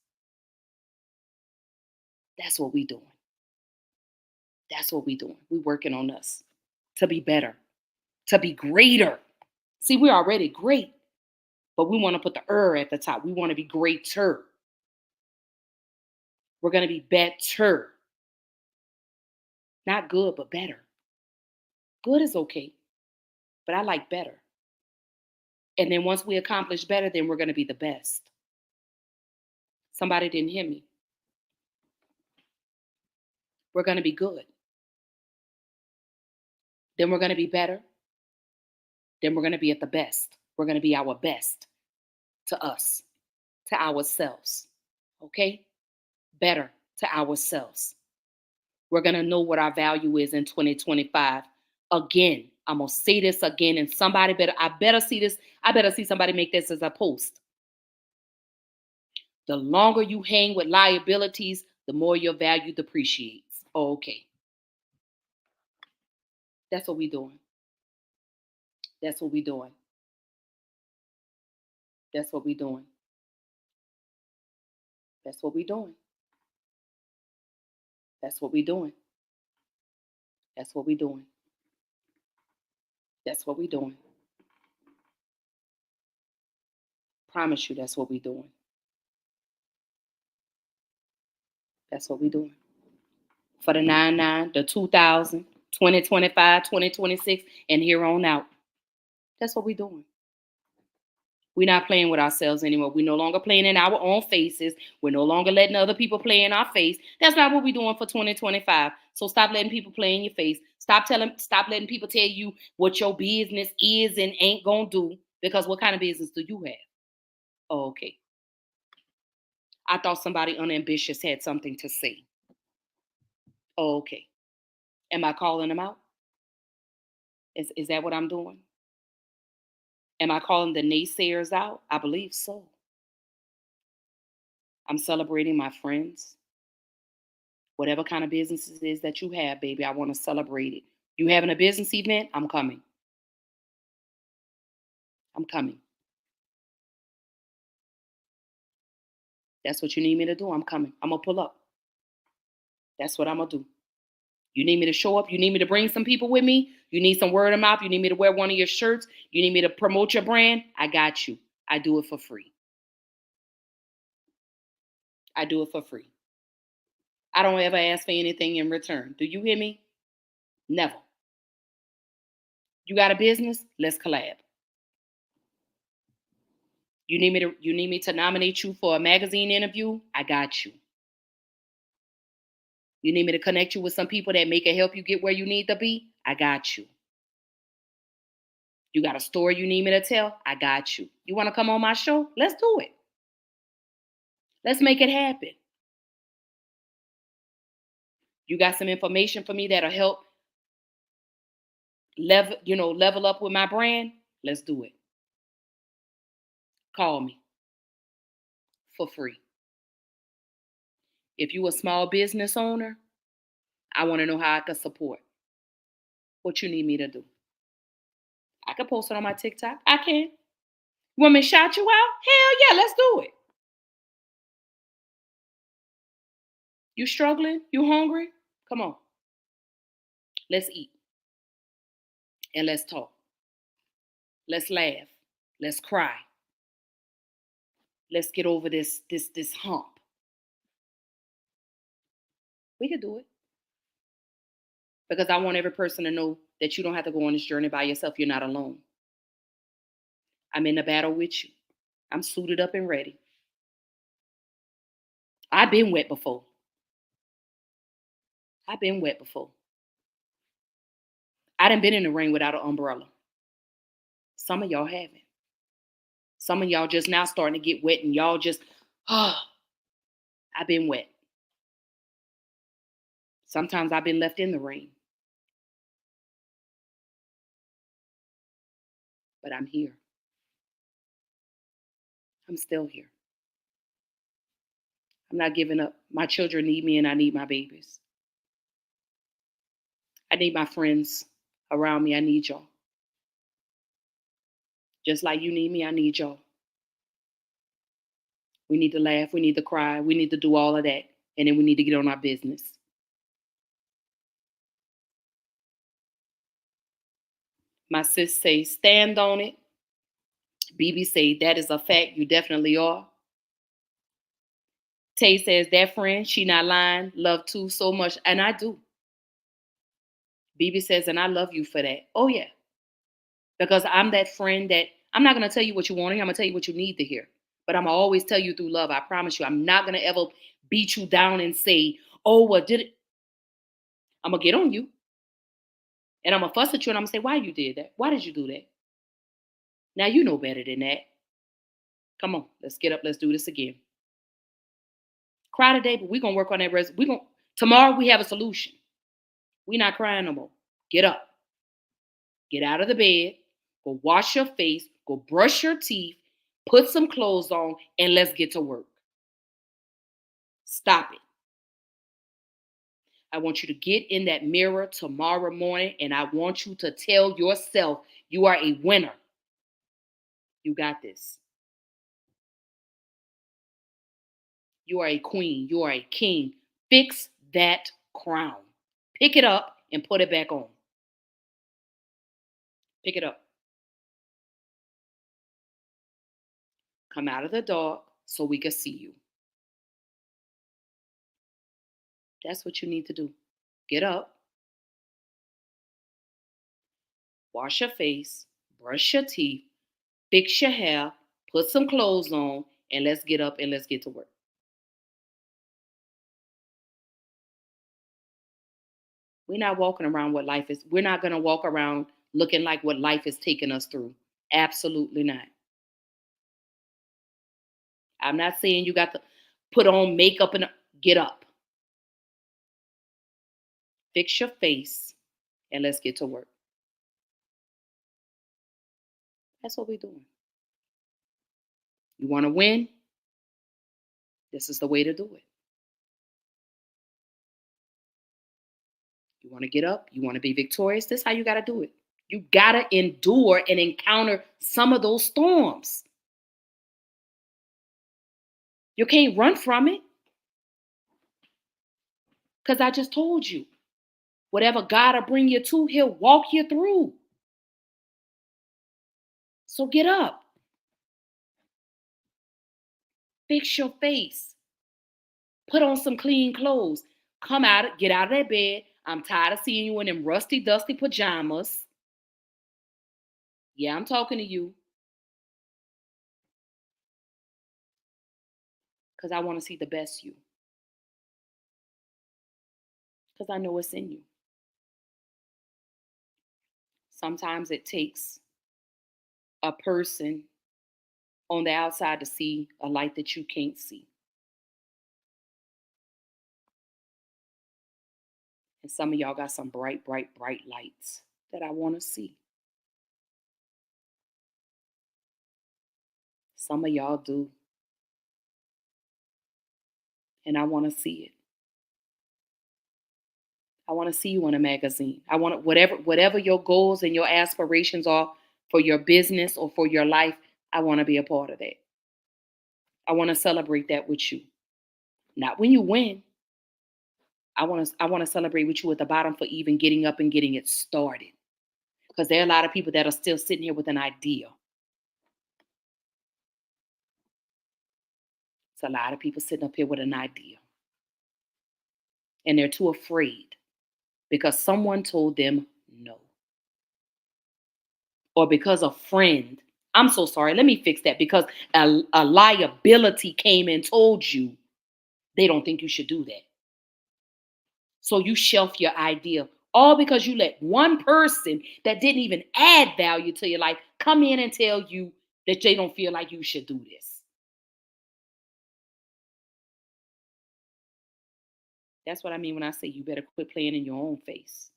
That's what we're doing. That's what we're doing. We're working on us to be better, to be greater. See, we're already great, but we want to put the at the top. We want to be greater. We're going to be better. Not good, but better. Good is okay, but I like better. And then once we accomplish better, then we're going to be the best. Somebody didn't hear me. We're going to be good. Then we're going to be better. Then we're going to be at the best. We're going to be our best to us, to ourselves. Okay? Better to ourselves. We're going to know what our value is in 2025. Again, I'm going to say this again, and I better see this. I better see somebody make this as a post. The longer you hang with liabilities, the more your value depreciates. Okay. That's what we're doing. That's what we're doing. That's what we're doing. That's what we're doing. That's what we're doing. That's what we're doing. That's what we're doing. Promise you that's what we're doing. That's what we're doing. For the 99, the 2000, 2025, 2026, and here on out. That's what we're doing. We're not playing with ourselves anymore. We're no longer playing in our own faces. We're no longer letting other people play in our face. That's not what we're doing for 2025. So stop letting people play in your face. Stop letting people tell you what your business is and ain't gonna do. Because what kind of business do you have? Oh, okay. I thought somebody unambitious had something to say. Oh, okay. Am I calling them out? Is that what I'm doing? Am I calling the naysayers out? I believe so. I'm celebrating my friends. Whatever kind of businesses it is that you have, baby, I want to celebrate it. You having a business event? I'm coming. I'm coming. That's what you need me to do. I'm coming. I'm going to pull up. That's what I'm going to do. You need me to show up? You need me to bring some people with me? You need some word of mouth? You need me to wear one of your shirts? You need me to promote your brand? I got you. I do it for free. I do it for free. I don't ever ask for anything in return. Do you hear me? Never. You got a business? Let's collab. You need me to nominate you for a magazine interview? I got you. You need me to connect you with some people that can help you get where you need to be? I got you. You got a story you need me to tell? I got you. You want to come on my show? Let's do it. Let's make it happen. You got some information for me that'll help level up with my brand? Let's do it. Call me for free. If you a small business owner, I want to know how I can support. What you need me to do? I can post it on my TikTok. I can. You want me to shout you out? Hell yeah, let's do it. You struggling? You hungry? Come on. Let's eat. And let's talk. Let's laugh. Let's cry. Let's get over this hump. We can do it. Because I want every person to know that you don't have to go on this journey by yourself. You're not alone. I'm in the battle with you. I'm suited up and ready. I've been wet before. I done been in the rain without an umbrella. Some of y'all haven't. Some of y'all just now starting to get wet and y'all just, I've been wet. Sometimes I've been left in the rain. But I'm here. I'm still here. I'm not giving up. My children need me and I need my babies. I need my friends around me. I need y'all. Just like you need me, I need y'all. We need to laugh. We need to cry. We need to do all of that. And then we need to get on our business. My sis say, stand on it. BB say, that is a fact. You definitely are. Tay says, that friend, she not lying. Love too so much. And I do. BB says, and I love you for that. Oh, yeah. Because I'm that friend that I'm not going to tell you what you want to hear. I'm going to tell you what you need to hear. But I'm going to always tell you through love. I promise you. I'm not going to ever beat you down and say, oh, what did it? I'm going to get on you. And I'm going to fuss at you and I'm going to say, why you did that? Why did you do that? Now you know better than that. Come on, let's get up. Let's do this again. Cry today, but we're going to work on that. Tomorrow we have a solution. We're not crying no more. Get up. Get out of the bed. Go wash your face. Go brush your teeth. Put some clothes on and let's get to work. Stop it. I want you to get in that mirror tomorrow morning and I want you to tell yourself you are a winner. You got this. You are a queen. You are a king. Fix that crown. Pick it up and put it back on. Pick it up. Come out of the dark so we can see you. That's what you need to do. Get up. Wash your face. Brush your teeth. Fix your hair. Put some clothes on. And let's get up and let's get to work. We're not walking around what life is. We're not going to walk around looking like what life is taking us through. Absolutely not. I'm not saying you got to put on makeup and get up. Fix your face and let's get to work. That's what we're doing. You want to win? This is the way to do it. You want to get up? You want to be victorious? This is how you got to do it. You got to endure and encounter some of those storms. You can't run from it. Because I just told you, whatever God will bring you to, he'll walk you through. So get up. Fix your face. Put on some clean clothes. Get out of that bed. I'm tired of seeing you in them rusty, dusty pajamas. Yeah, I'm talking to you because I want to see the best you. Because I know it's in you. Sometimes it takes a person on the outside to see a light that you can't see. And some of y'all got some bright, bright, bright lights that I want to see. Some of y'all do. And I want to see it. I want to see you in a magazine. I want to, whatever your goals and your aspirations are for your business or for your life, I want to be a part of that. I want to celebrate that with you. Not when you win. I want to celebrate with you at the bottom for even getting up and getting it started. Because there are a lot of people that are still sitting here with an idea. It's a lot of people sitting up here with an idea. And they're too afraid because someone told them no. Or because a friend, I'm so sorry, let me fix that, because a liability came and told you they don't think you should do that. So you shelf your idea, all because you let one person that didn't even add value to your life come in and tell you that they don't feel like you should do this. That's what I mean when I say you better quit playing in your own face.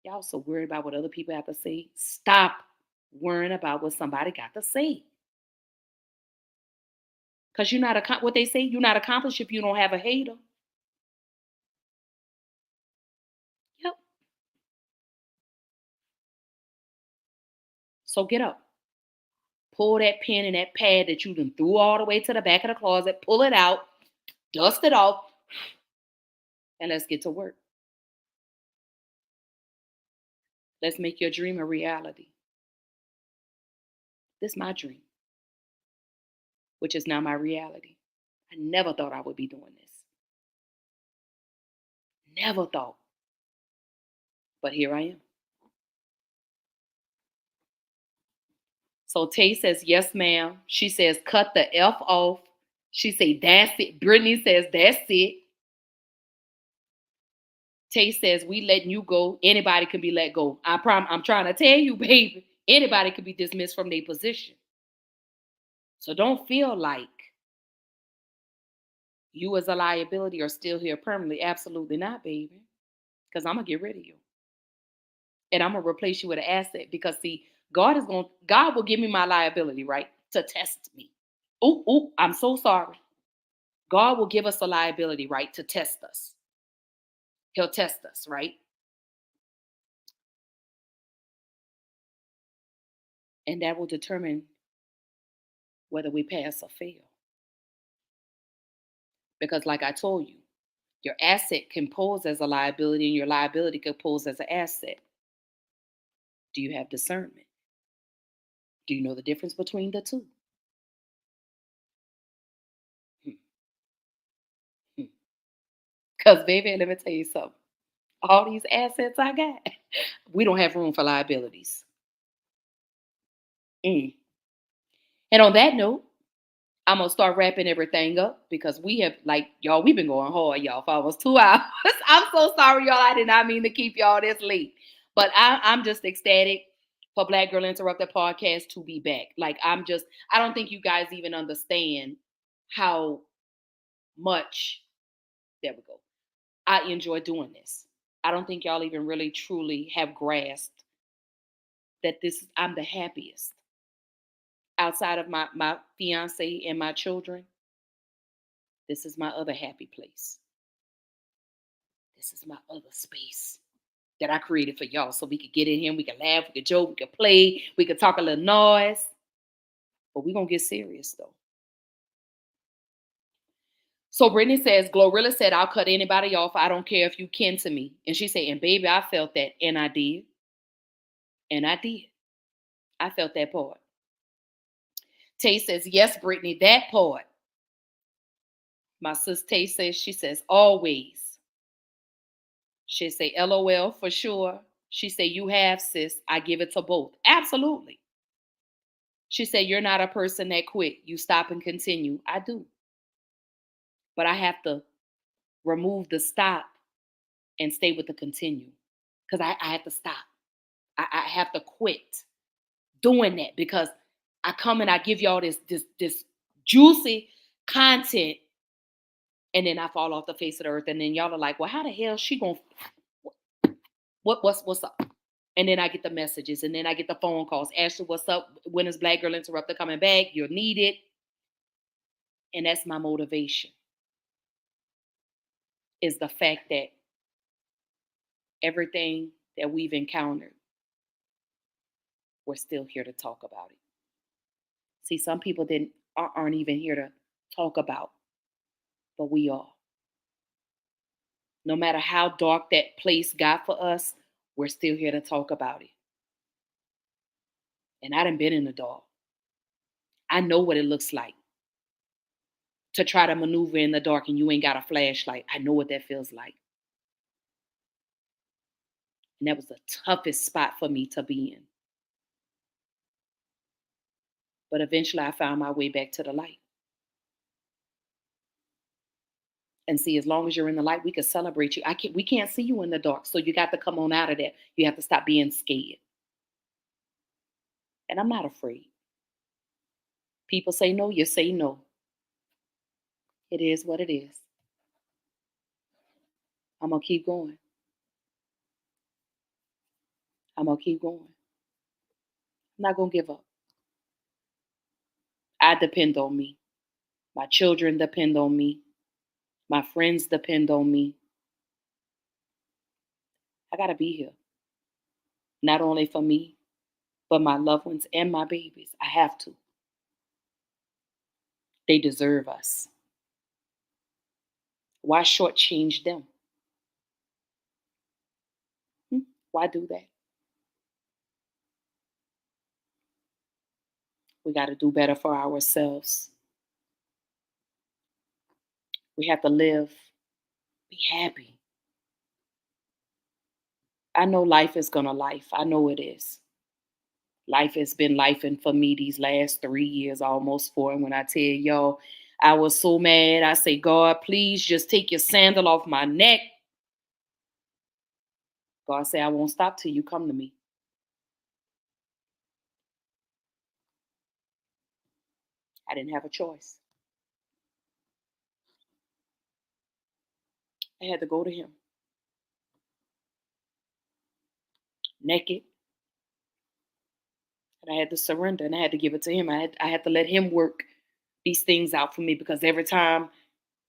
Y'all so worried about what other people have to say. Stop worrying about what somebody got to say. Because you're not, what they say, you're not accomplished if you don't have a hater. Yep. So get up. Pull that pen and that pad that you done threw all the way to the back of the closet. Pull it out. Dust it off. And let's get to work. Let's make your dream a reality. This is my dream, which is now my reality. I never thought I would be doing this. Never thought. But here I am. So Tay says, yes, ma'am. She says, cut the F off. She say, that's it. Brittany says, that's it. Tay says, we letting you go. Anybody can be let go. I'm trying to tell you, baby, anybody can be dismissed from their position. So don't feel like you as a liability are still here permanently. Absolutely not, baby. Because I'm going to get rid of you. And I'm going to replace you with an asset. Because see, God will give me my liability, right? To test me. Oh, I'm so sorry. God will give us a liability, right? To test us. He'll test us, right? And that will determine whether we pass or fail. Because like I told you, your asset can pose as a liability and your liability can pose as an asset. Do you have discernment? Do you know the difference between the two? Because, baby, let me tell you something. All these assets I got, we don't have room for liabilities. And on that note, I'm going to start wrapping everything up because we have, like, y'all, we've been going hard, y'all, for almost 2 hours. I'm so sorry, y'all. I did not mean to keep y'all this late. But I'm just ecstatic for Black Girl Interrupted podcast to be back. Like, I don't think you guys even understand how much, there we go, I enjoy doing this. I don't think y'all even really truly have grasped that I'm the happiest. Outside of my fiance and my children, this is my other happy place. This is my other space that I created for y'all so we could get in here, we could laugh, we could joke, we could play, we could talk a little noise. But we're going to get serious, though. So Brittany says, Glorilla said, I'll cut anybody off. I don't care if you kin to me. And she said, and baby, I felt that. And I did. And I did. I felt that part. Tay says, yes, Brittany, that part. My sister Tay says, she says, always. She say, LOL for sure. She say, you have, sis. I give it to both. Absolutely. She said, you're not a person that quit. You stop and continue. I do. But I have to remove the stop and stay with the continue. Because I have to stop. I have to quit doing that because I come and I give y'all this juicy content, and then I fall off the face of the earth, and then y'all are like, well, how the hell she gonna what's up? And then I get the messages, and then I get the phone calls. Ashley, what's up? When is Black Girl Interrupted coming back? You're needed. And that's my motivation, is the fact that everything that we've encountered, we're still here to talk about it. See, some people aren't even here to talk about, but we are. No matter how dark that place got for us, we're still here to talk about it. And I done been in the dark. I know what it looks like to try to maneuver in the dark and you ain't got a flashlight. I know what that feels like. And that was the toughest spot for me to be in. But eventually I found my way back to the light. And see, as long as you're in the light, we can celebrate you. We can't see you in the dark. So you got to come on out of that. You have to stop being scared. And I'm not afraid. People say no, you say no. It is what it is. I'm going to keep going. I'm going to keep going. I'm not going to give up. I depend on me. My children depend on me. My friends depend on me. I got to be here. Not only for me, but my loved ones and my babies. I have to. They deserve us. Why shortchange them? Why do that? We got to do better for ourselves. We have to live, be happy. I know life is going to life. I know it is. Life has been lifing for me these last 3 years, almost 4. And when I tell y'all, I was so mad. I say, God, please just take your sandal off my neck. God said, I won't stop till you come to me. I didn't have a choice. I had to go to him. Naked. And I had to surrender and I had to give it to him. I had to let him work these things out for me, because every time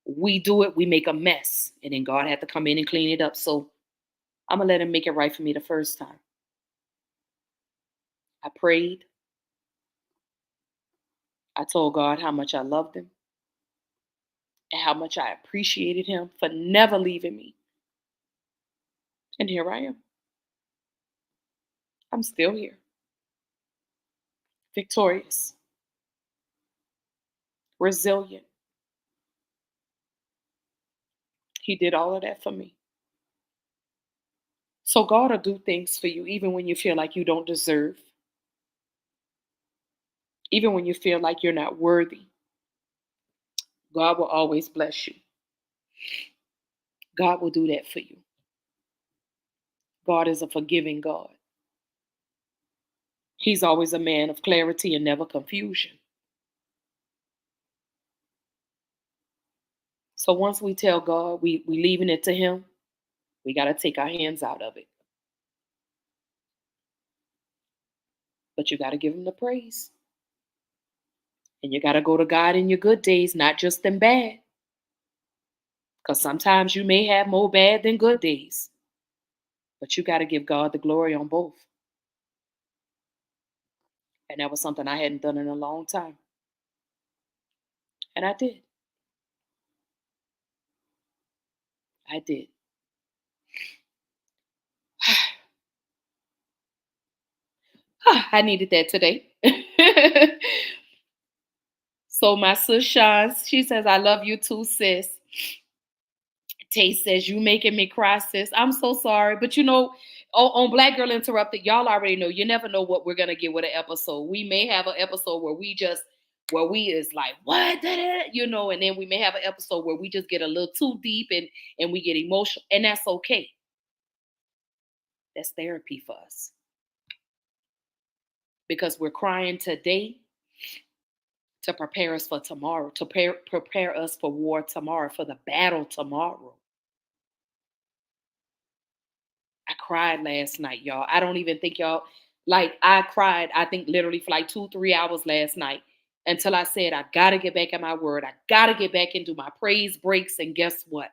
we do it, we make a mess. And then God had to come in and clean it up. So I'm going to let him make it right for me the first time. I prayed. I told God how much I loved him and how much I appreciated him for never leaving me. And here I am. I'm still here. Victorious. Resilient. He did all of that for me. So God will do things for you even when you feel like you don't deserve. Even when you feel like you're not worthy. God will always bless you. God will do that for you. God is a forgiving God. He's always a man of clarity and never confusion. So once we tell God we leaving it to him, we got to take our hands out of it. But you got to give him the praise. And you got to go to God in your good days, not just in bad. Because sometimes you may have more bad than good days. But you got to give God the glory on both. And that was something I hadn't done in a long time. And I did. I did. I needed that today. So my sis Sean, she says, I love you too, sis. Tay says, you making me cry, sis. I'm so sorry. But you know, on Black Girl Interrupted, y'all already know, you never know what we're gonna get with an episode. We may have an episode where we is like, what? You know, and then we may have an episode where we just get a little too deep and we get emotional. And that's okay. That's therapy for us. Because we're crying today to prepare us for tomorrow, to prepare us for war tomorrow, for the battle tomorrow. I cried last night, y'all. I don't even think y'all, like, I cried, I think literally for like 2-3 hours last night until I said, I got to get back in my word. I got to get back into my praise breaks. And guess what?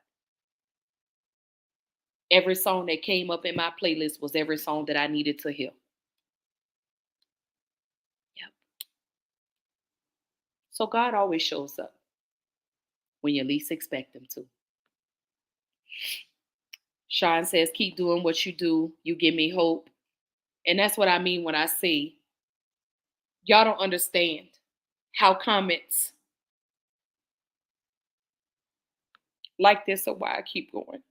Every song that came up in my playlist was every song that I needed to hear. Yep. So God always shows up when you least expect him to. Sean says, keep doing what you do. You give me hope. And that's what I mean when I say, y'all don't understand how comments like this are why I keep going.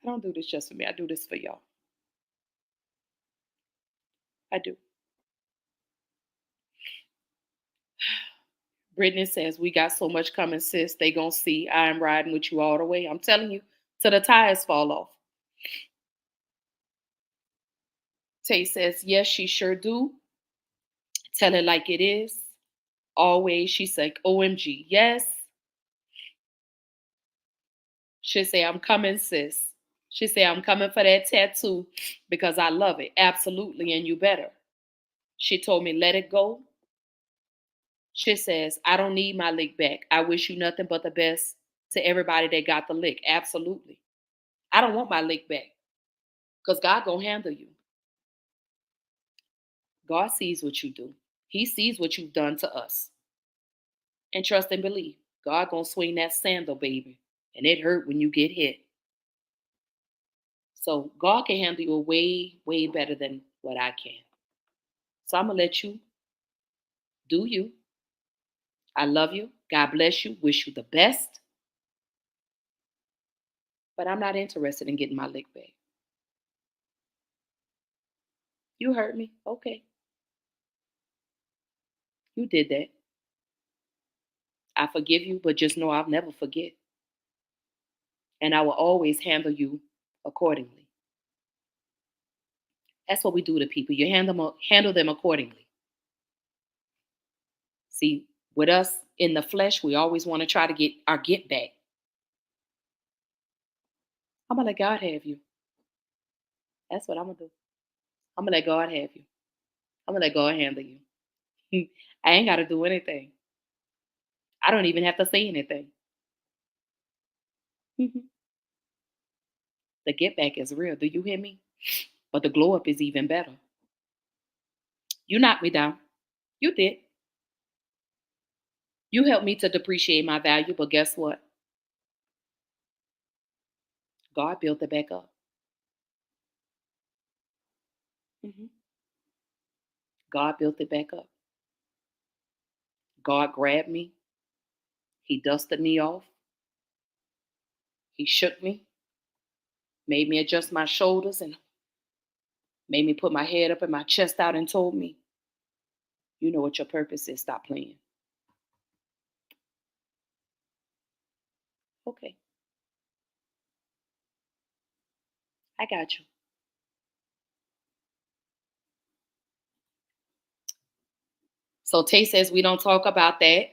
I don't do this just for me. I do this for y'all. I do. Brittany says, we got so much coming, sis. They gonna see I'm riding with you all the way. I'm telling you, till the tires fall off. Tay says, yes, she sure do. Tell it like it is. Always. She's like, OMG, yes. She say, I'm coming, sis. She say, I'm coming for that tattoo because I love it. Absolutely, and you better. She told me, let it go. She says, I don't need my lick back. I wish you nothing but the best to everybody that got the lick. Absolutely. I don't want my lick back because God gonna handle you. God sees what you do. He sees what you've done to us. And trust and believe, God gonna swing that sandal, baby. And it hurt when you get hit. So God can handle you way, way better than what I can. So I'm gonna let you do you. I love you. God bless you. Wish you the best. But I'm not interested in getting my lick back. You hurt me. Okay. You did that. I forgive you, but just know I'll never forget. And I will always handle you accordingly. That's what we do to people. You handle them accordingly. See, with us in the flesh, we always want to try to get our get back. I'm going to let God have you. That's what I'm going to do. I'm going to let God have you. I'm going to let God handle you. I ain't got to do anything. I don't even have to say anything. The get back is real. Do you hear me? But the glow up is even better. You knocked me down. You did. You helped me to depreciate my value, but guess what? God built it back up. God built it back up. God grabbed me. He dusted me off. He shook me, made me adjust my shoulders, and made me put my head up and my chest out and told me, you know what your purpose is. Stop playing. Okay. I got you. So Tay says we don't talk about that.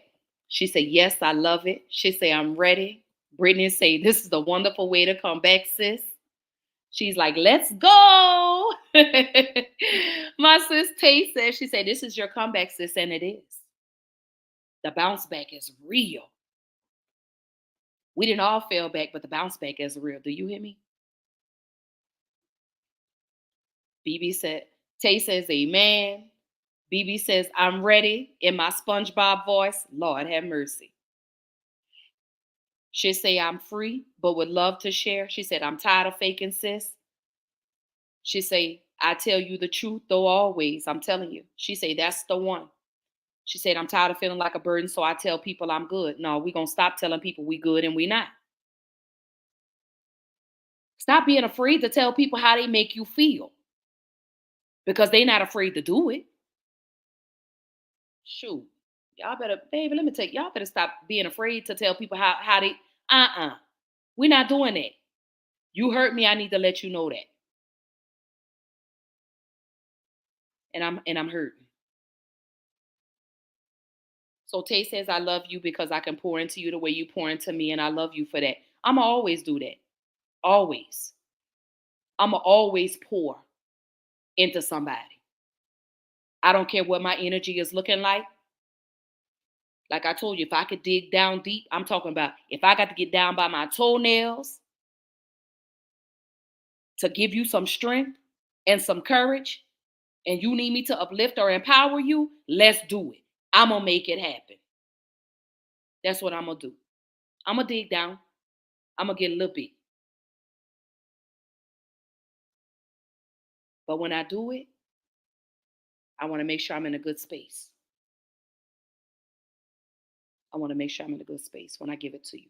She said, yes, I love it. She said, I'm ready. Brittany say, this is the wonderful way to come back, sis. She's like, let's go. My sis Tay says, she said, this is your comeback, sis, and it is. The bounce back is real. We didn't all fail back, but the bounce back is real. Do you hear me? BB said, Tay says, amen. BB says, I'm ready in my SpongeBob voice. Lord have mercy. She say, I'm free, but would love to share. She said, I'm tired of faking, sis. She say, I tell you the truth, though, always. I'm telling you. She said, that's the one. She said, I'm tired of feeling like a burden, so I tell people I'm good. No, we're going to stop telling people we good and we not. Stop being afraid to tell people how they make you feel because they're not afraid to do it. Shoot. Y'all better, baby, let me tell you, y'all better stop being afraid to tell people how they, we're not doing that. You hurt me, I need to let you know that. And I'm hurting. So Tay says, I love you because I can pour into you the way you pour into me, and I love you for that. I'ma always do that. Always. I'ma always pour into somebody. I don't care what my energy is looking like. Like I told you, if I could dig down deep, I'm talking about if I got to get down by my toenails to give you some strength and some courage, and you need me to uplift or empower you, let's do it. I'm going to make it happen. That's what I'm going to do. I'm going to dig down. I'm going to get a little bit. But when I do it, I want to make sure I'm in a good space. I want to make sure I'm in a good space when I give it to you.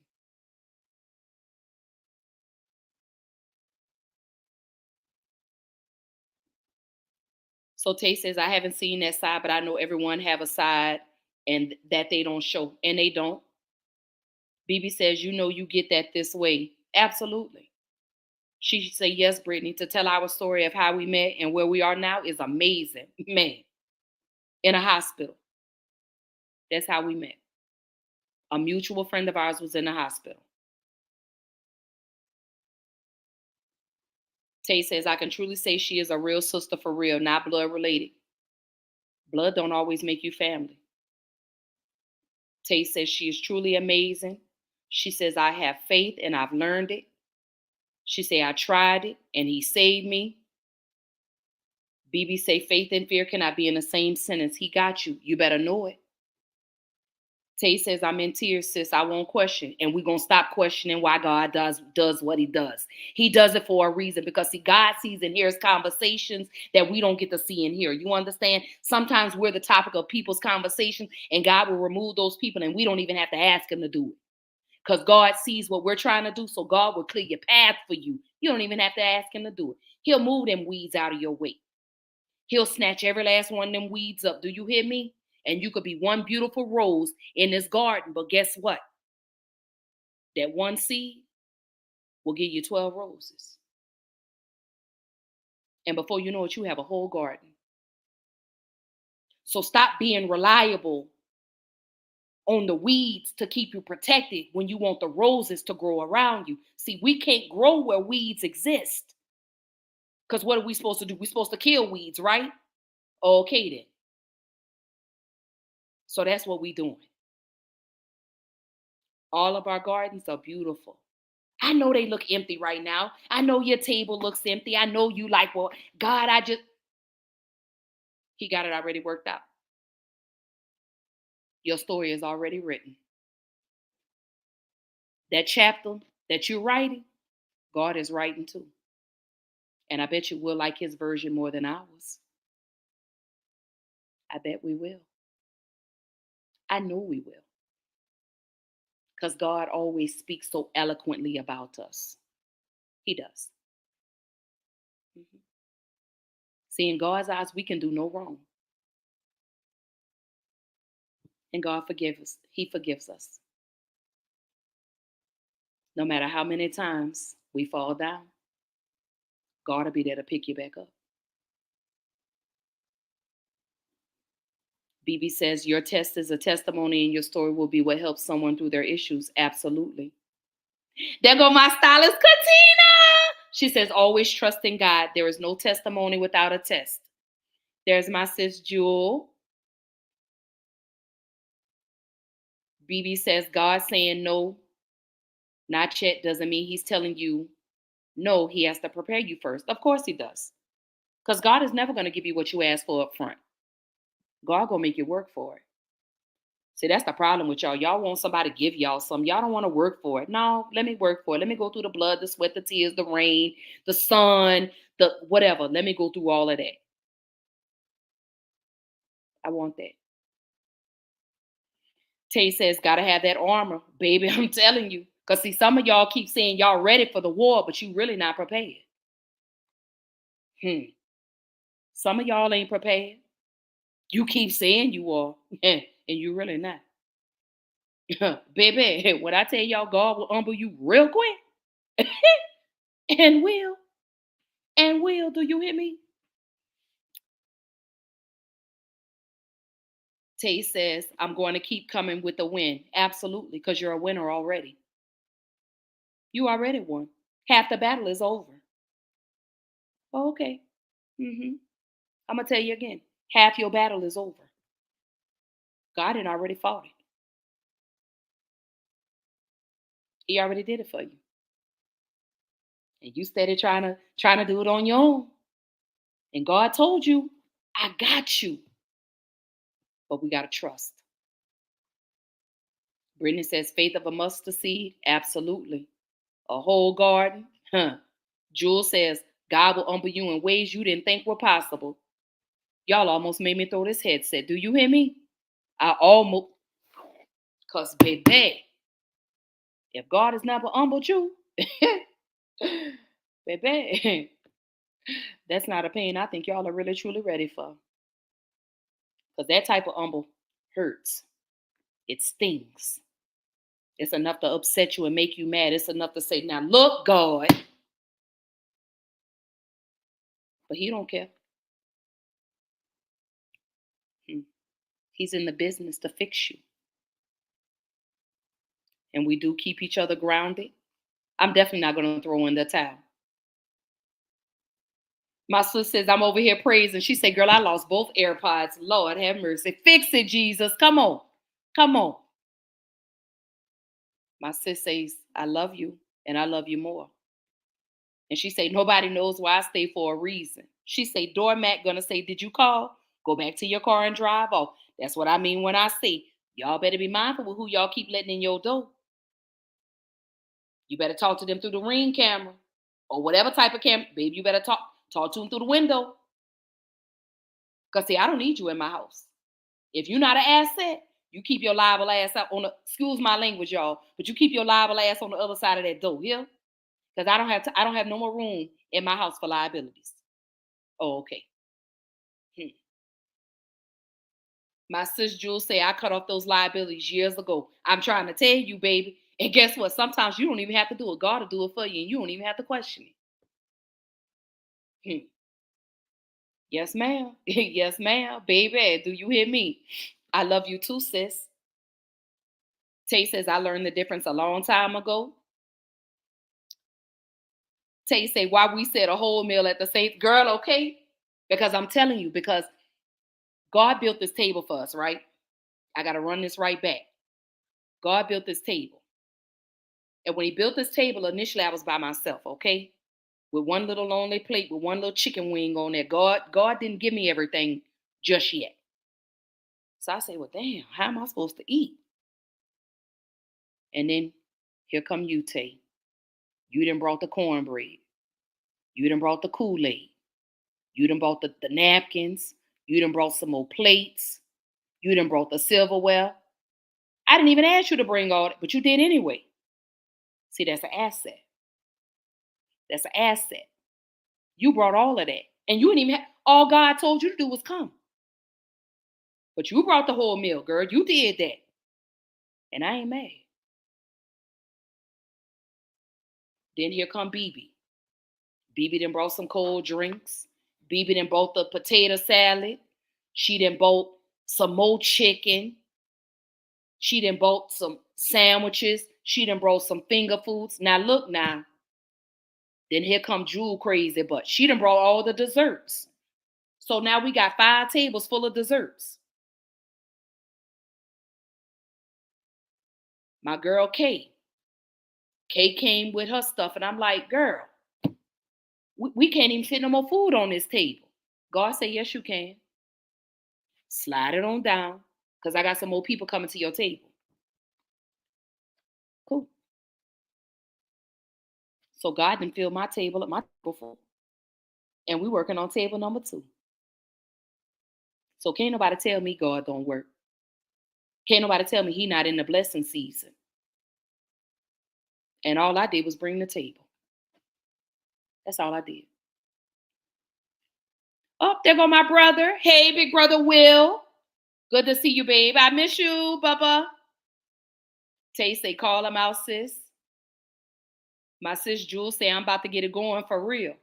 So Tay says, I haven't seen that side, but I know everyone have a side and that they don't show. And they don't. BB says, you know you get that this way. Absolutely. She said, yes, Brittany, to tell our story of how we met and where we are now is amazing. Man, in a hospital. That's how we met. A mutual friend of ours was in the hospital. Tay says, I can truly say she is a real sister for real, not blood related. Blood don't always make you family. Tay says she is truly amazing. She says, I have faith and I've learned it. She said, I tried it and he saved me. BB say, faith and fear cannot be in the same sentence. He got you. You better know it. Tay says, I'm in tears, sis. I won't question. And we're going to stop questioning why God does what he does. He does it for a reason because, see, God sees and hears conversations that we don't get to see and hear. You understand? Sometimes we're the topic of people's conversations and God will remove those people and we don't even have to ask him to do it because God sees what we're trying to do. So God will clear your path for you. You don't even have to ask him to do it. He'll move them weeds out of your way. He'll snatch every last one of them weeds up. Do you hear me? And you could be one beautiful rose in this garden, but guess what? That one seed will give you 12 roses. And before you know it, you have a whole garden. So stop being reliable on the weeds to keep you protected when you want the roses to grow around you. See, we can't grow where weeds exist. Because what are we supposed to do? We're supposed to kill weeds, right? Okay, then. So that's what we're doing. All of our gardens are beautiful. I know they look empty right now. I know your table looks empty. I know you like, well, God, he got it already worked out. Your story is already written. That chapter that you're writing, God is writing too. And I bet you will like his version more than ours. I bet we will. I know we will. Because God always speaks so eloquently about us. He does. Mm-hmm. See, in God's eyes, we can do no wrong. And God forgives us. He forgives us. No matter how many times we fall down, God will be there to pick you back up. BB says, your test is a testimony and your story will be what helps someone through their issues. Absolutely. There go my stylist, Katina. She says, always trust in God. There is no testimony without a test. There's my sis, Jewel. BB says, God saying no, not yet, doesn't mean he's telling you no. He has to prepare you first. Of course he does. Because God is never going to give you what you ask for up front. God going to make you work for it. See, that's the problem with y'all. Y'all want somebody to give y'all some. Y'all don't want to work for it. No, let me work for it. Let me go through the blood, the sweat, the tears, the rain, the sun, the whatever. Let me go through all of that. I want that. Tay says, gotta have that armor, baby. I'm telling you. Because see, some of y'all keep saying y'all ready for the war, but you really not prepared. Some of y'all ain't prepared. You keep saying you are, and you really not. Baby, when I tell y'all God will humble you real quick, and will, do you hear me? Tay says, I'm going to keep coming with the win. Absolutely, because you're a winner already. You already won. Half the battle is over. Oh, okay. I'm going to tell you again. Half your battle is over. God had already fought it. He already did it for you. And you steady trying to do it on your own. And God told you, I got you. But we got to trust. Brittany says, faith of a mustard seed? Absolutely. A whole garden? Jules says, God will humble you in ways you didn't think were possible. Y'all almost made me throw this headset. Do you hear me? I almost, because baby, if God has never humbled you, baby, that's not a pain I think y'all are really truly ready for. Because that type of humble hurts. It stings. It's enough to upset you and make you mad. It's enough to say, now look, God. But he don't care. He's in the business to fix you. And we do keep each other grounded. I'm definitely not going to throw in the towel. My sister says, I'm over here praising. She said, girl, I lost both AirPods. Lord have mercy. Fix it, Jesus. Come on. Come on. My sis says, I love you and I love you more. And she said, nobody knows why I stay for a reason. She said, doormat gonna say, did you call? Go back to your car and drive off. That's what I mean when I say, y'all better be mindful with who y'all keep letting in your door. You better talk to them through the Ring camera or whatever type of camera. Baby, you better talk to them through the window. Because see, I don't need you in my house. If you're not an asset, you keep your liable ass up on the, excuse my language, y'all, but you keep your liable ass on the other side of that door, yeah? Because I don't have no more room in my house for liabilities. Oh, okay. My sis Jules say I cut off those liabilities years ago. I'm trying to tell you, baby. And guess what? Sometimes you don't even have to do it. God will do it for you, and you don't even have to question it. Yes, ma'am. Yes, ma'am. Baby, do you hear me? I love you too, sis. Tay says I learned the difference a long time ago. Tay say why we said a whole meal at the same girl, okay? Because I'm telling you, because God built this table for us, right? I got to run this right back. God built this table. And when he built this table, initially I was by myself, okay? With one little lonely plate, with one little chicken wing on there. God didn't give me everything just yet. So I say, well, damn, how am I supposed to eat? And then here come you, Tay. You done brought the cornbread. You done brought the Kool-Aid. You done brought the napkins. You done brought some more plates. You done brought the silverware. I didn't even ask you to bring all that, but you did anyway. See, that's an asset. That's an asset. You brought all of that. And you didn't even have, all God told you to do was come. But you brought the whole meal, girl. You did that. And I ain't mad. Then here come BB. BB done brought some cold drinks. BB done brought the potato salad. She done bought some more chicken. She done bought some sandwiches. She done brought some finger foods. Now look now. Then here come Jewel Crazy Butt. She done brought all the desserts. So now we got 5 tables full of desserts. My girl Kay. Kay came with her stuff, and I'm like, girl, we can't even fit no more food on this table. God said, yes, you can. Slide it on down, Because I got some more people coming to your table. Cool. So God didn't fill my table at my table full. And we working on table number 2. So can't nobody tell me God don't work. Can't nobody tell me he not in the blessing season. And all I did was bring the table. That's all I did. Oh, there go my brother. Hey, big brother Will. Good to see you, babe. I miss you, Bubba. Tay say, call him out, sis. My sis Jules say, I'm about to get it going for real.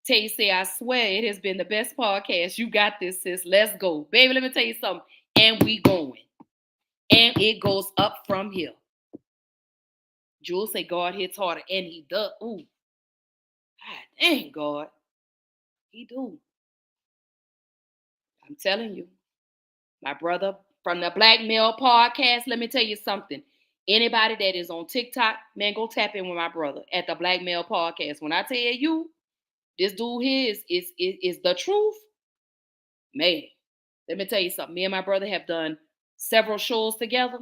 Tay say, I swear it has been the best podcast. You got this, sis. Let's go. Baby, let me tell you something. And we going. And it goes up from here. Jules say, God hits harder. And he does. Ooh. God dang, God. He do. I'm telling you. My brother from the Black Male Podcast, let me tell you something. Anybody that is on TikTok, man, go tap in with my brother at the Black Male Podcast. When I tell you, this dude here is the truth, man. Let me tell you something. Me and my brother have done several shows together.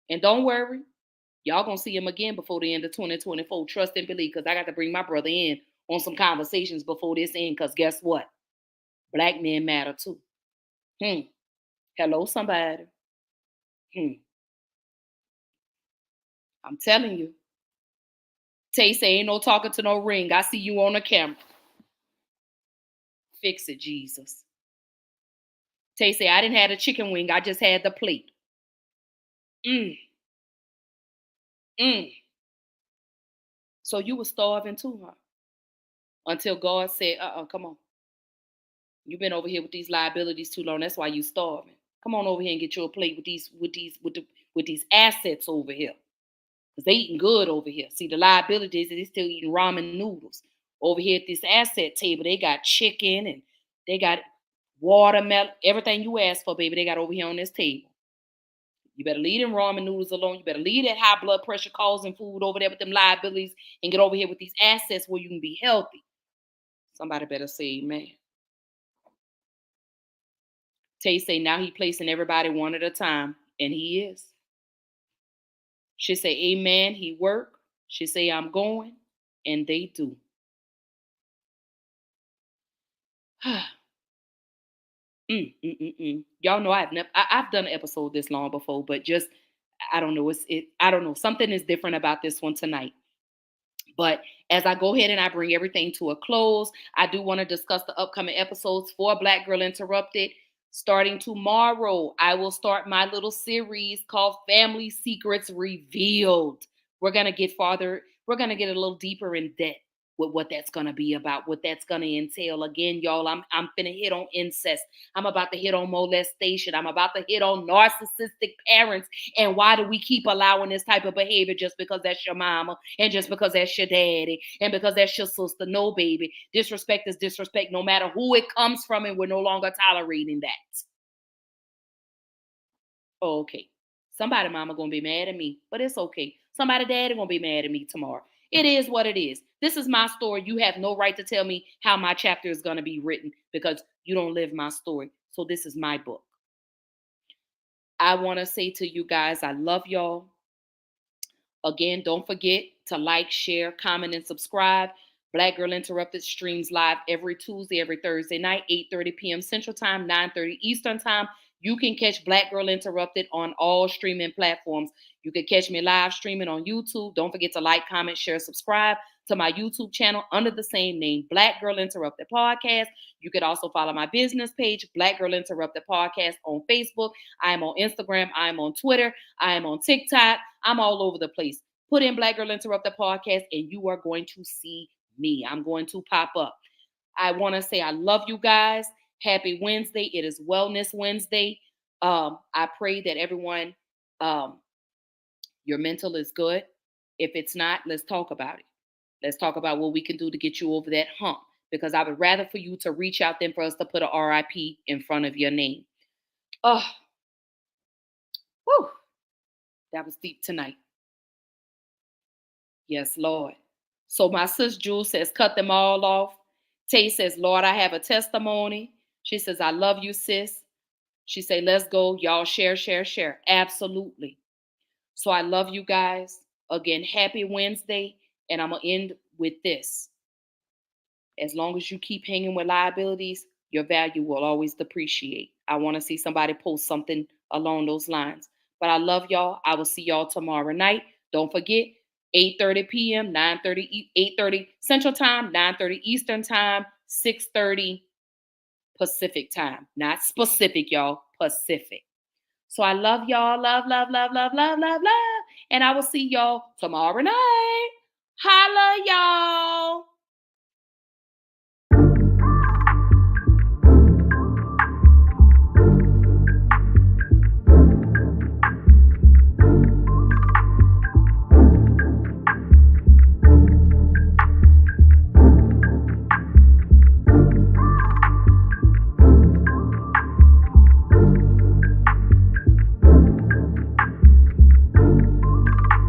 And don't worry, y'all gonna see him again before the end of 2024. Trust and believe, because I got to bring my brother in on some conversations before this end, because guess what? Black men matter too. Hello, somebody. I'm telling you. Tay say, ain't no talking to no ring. I see you on the camera. Fix it, Jesus. Tay say, I didn't have a chicken wing. I just had the plate. So you were starving too, huh? Until God said, come on. You've been over here with these liabilities too long. That's why you starving. Come on over here and get you a plate with these assets over here. Because they eating good over here. See, the liabilities, they still eating ramen noodles. Over here at this asset table, they got chicken and they got watermelon. Everything you asked for, baby, they got over here on this table. You better leave them ramen noodles alone. You better leave that high blood pressure causing food over there with them liabilities and get over here with these assets where you can be healthy. Somebody better say amen. Tay say now he placing everybody one at a time. And he is. She say, amen, he work. She say, I'm going. And they do. Y'all know I've done an episode this long before, but just, I don't know. I don't know. Something is different about this one tonight. But as I go ahead and I bring everything to a close, I do want to discuss the upcoming episodes for Black Girl Interrupted. Starting tomorrow, I will start my little series called Family Secrets Revealed. We're going to get a little deeper in depth with what that's going to be about, what that's going to entail. Again, y'all, I'm finna hit on incest. I'm about to hit on molestation. I'm about to hit on narcissistic parents. And why do we keep allowing this type of behavior just because that's your mama and just because that's your daddy and because that's your sister? No, baby. Disrespect is disrespect no matter who it comes from, and we're no longer tolerating that. Okay. Somebody mama gonna be mad at me, but it's okay. Somebody daddy gonna be mad at me tomorrow. It is what it is. This is my story. You have no right to tell me how my chapter is gonna be written because you don't live my story. So this is my book. I want to say to you guys, I love y'all. Again, don't forget to like, share, comment, and subscribe. Black Girl Interrupted streams live every Tuesday, every Thursday night, 8:30 p.m. Central Time, 9:30 Eastern Time. You can catch Black Girl Interrupted on all streaming platforms. You can catch me live streaming on YouTube. Don't forget to like, comment, share, subscribe to my YouTube channel under the same name, Black Girl Interrupted Podcast. You could also follow my business page, Black Girl Interrupted Podcast, on Facebook. I am on Instagram. I am on Twitter. I am on TikTok. I'm all over the place. Put in Black Girl Interrupted Podcast and you are going to see me. I'm going to pop up. I want to say I love you guys. Happy Wednesday. It is Wellness Wednesday. I pray that everyone, your mental is good. If it's not, let's talk about it. Let's talk about what we can do to get you over that hump, because I would rather for you to reach out than for us to put a RIP in front of your name. Oh, whew, that was deep tonight. Yes, Lord. So my sis Jules says, cut them all off. Tay says, Lord, I have a testimony. She says, I love you, sis. She say, let's go. Y'all share, share, share. Absolutely. So I love you guys. Again, happy Wednesday. And I'm going to end with this. As long as you keep hanging with liabilities, your value will always depreciate. I want to see somebody post something along those lines. But I love y'all. I will see y'all tomorrow night. Don't forget, 8:30 p.m., 9:30, 8:30 Central Time, 9:30 Eastern Time, 6:30 Pacific Time. Not specific, y'all. Pacific. So I love y'all. Love, love, love, love, love, love, love. And I will see y'all tomorrow night. Holla, y'all.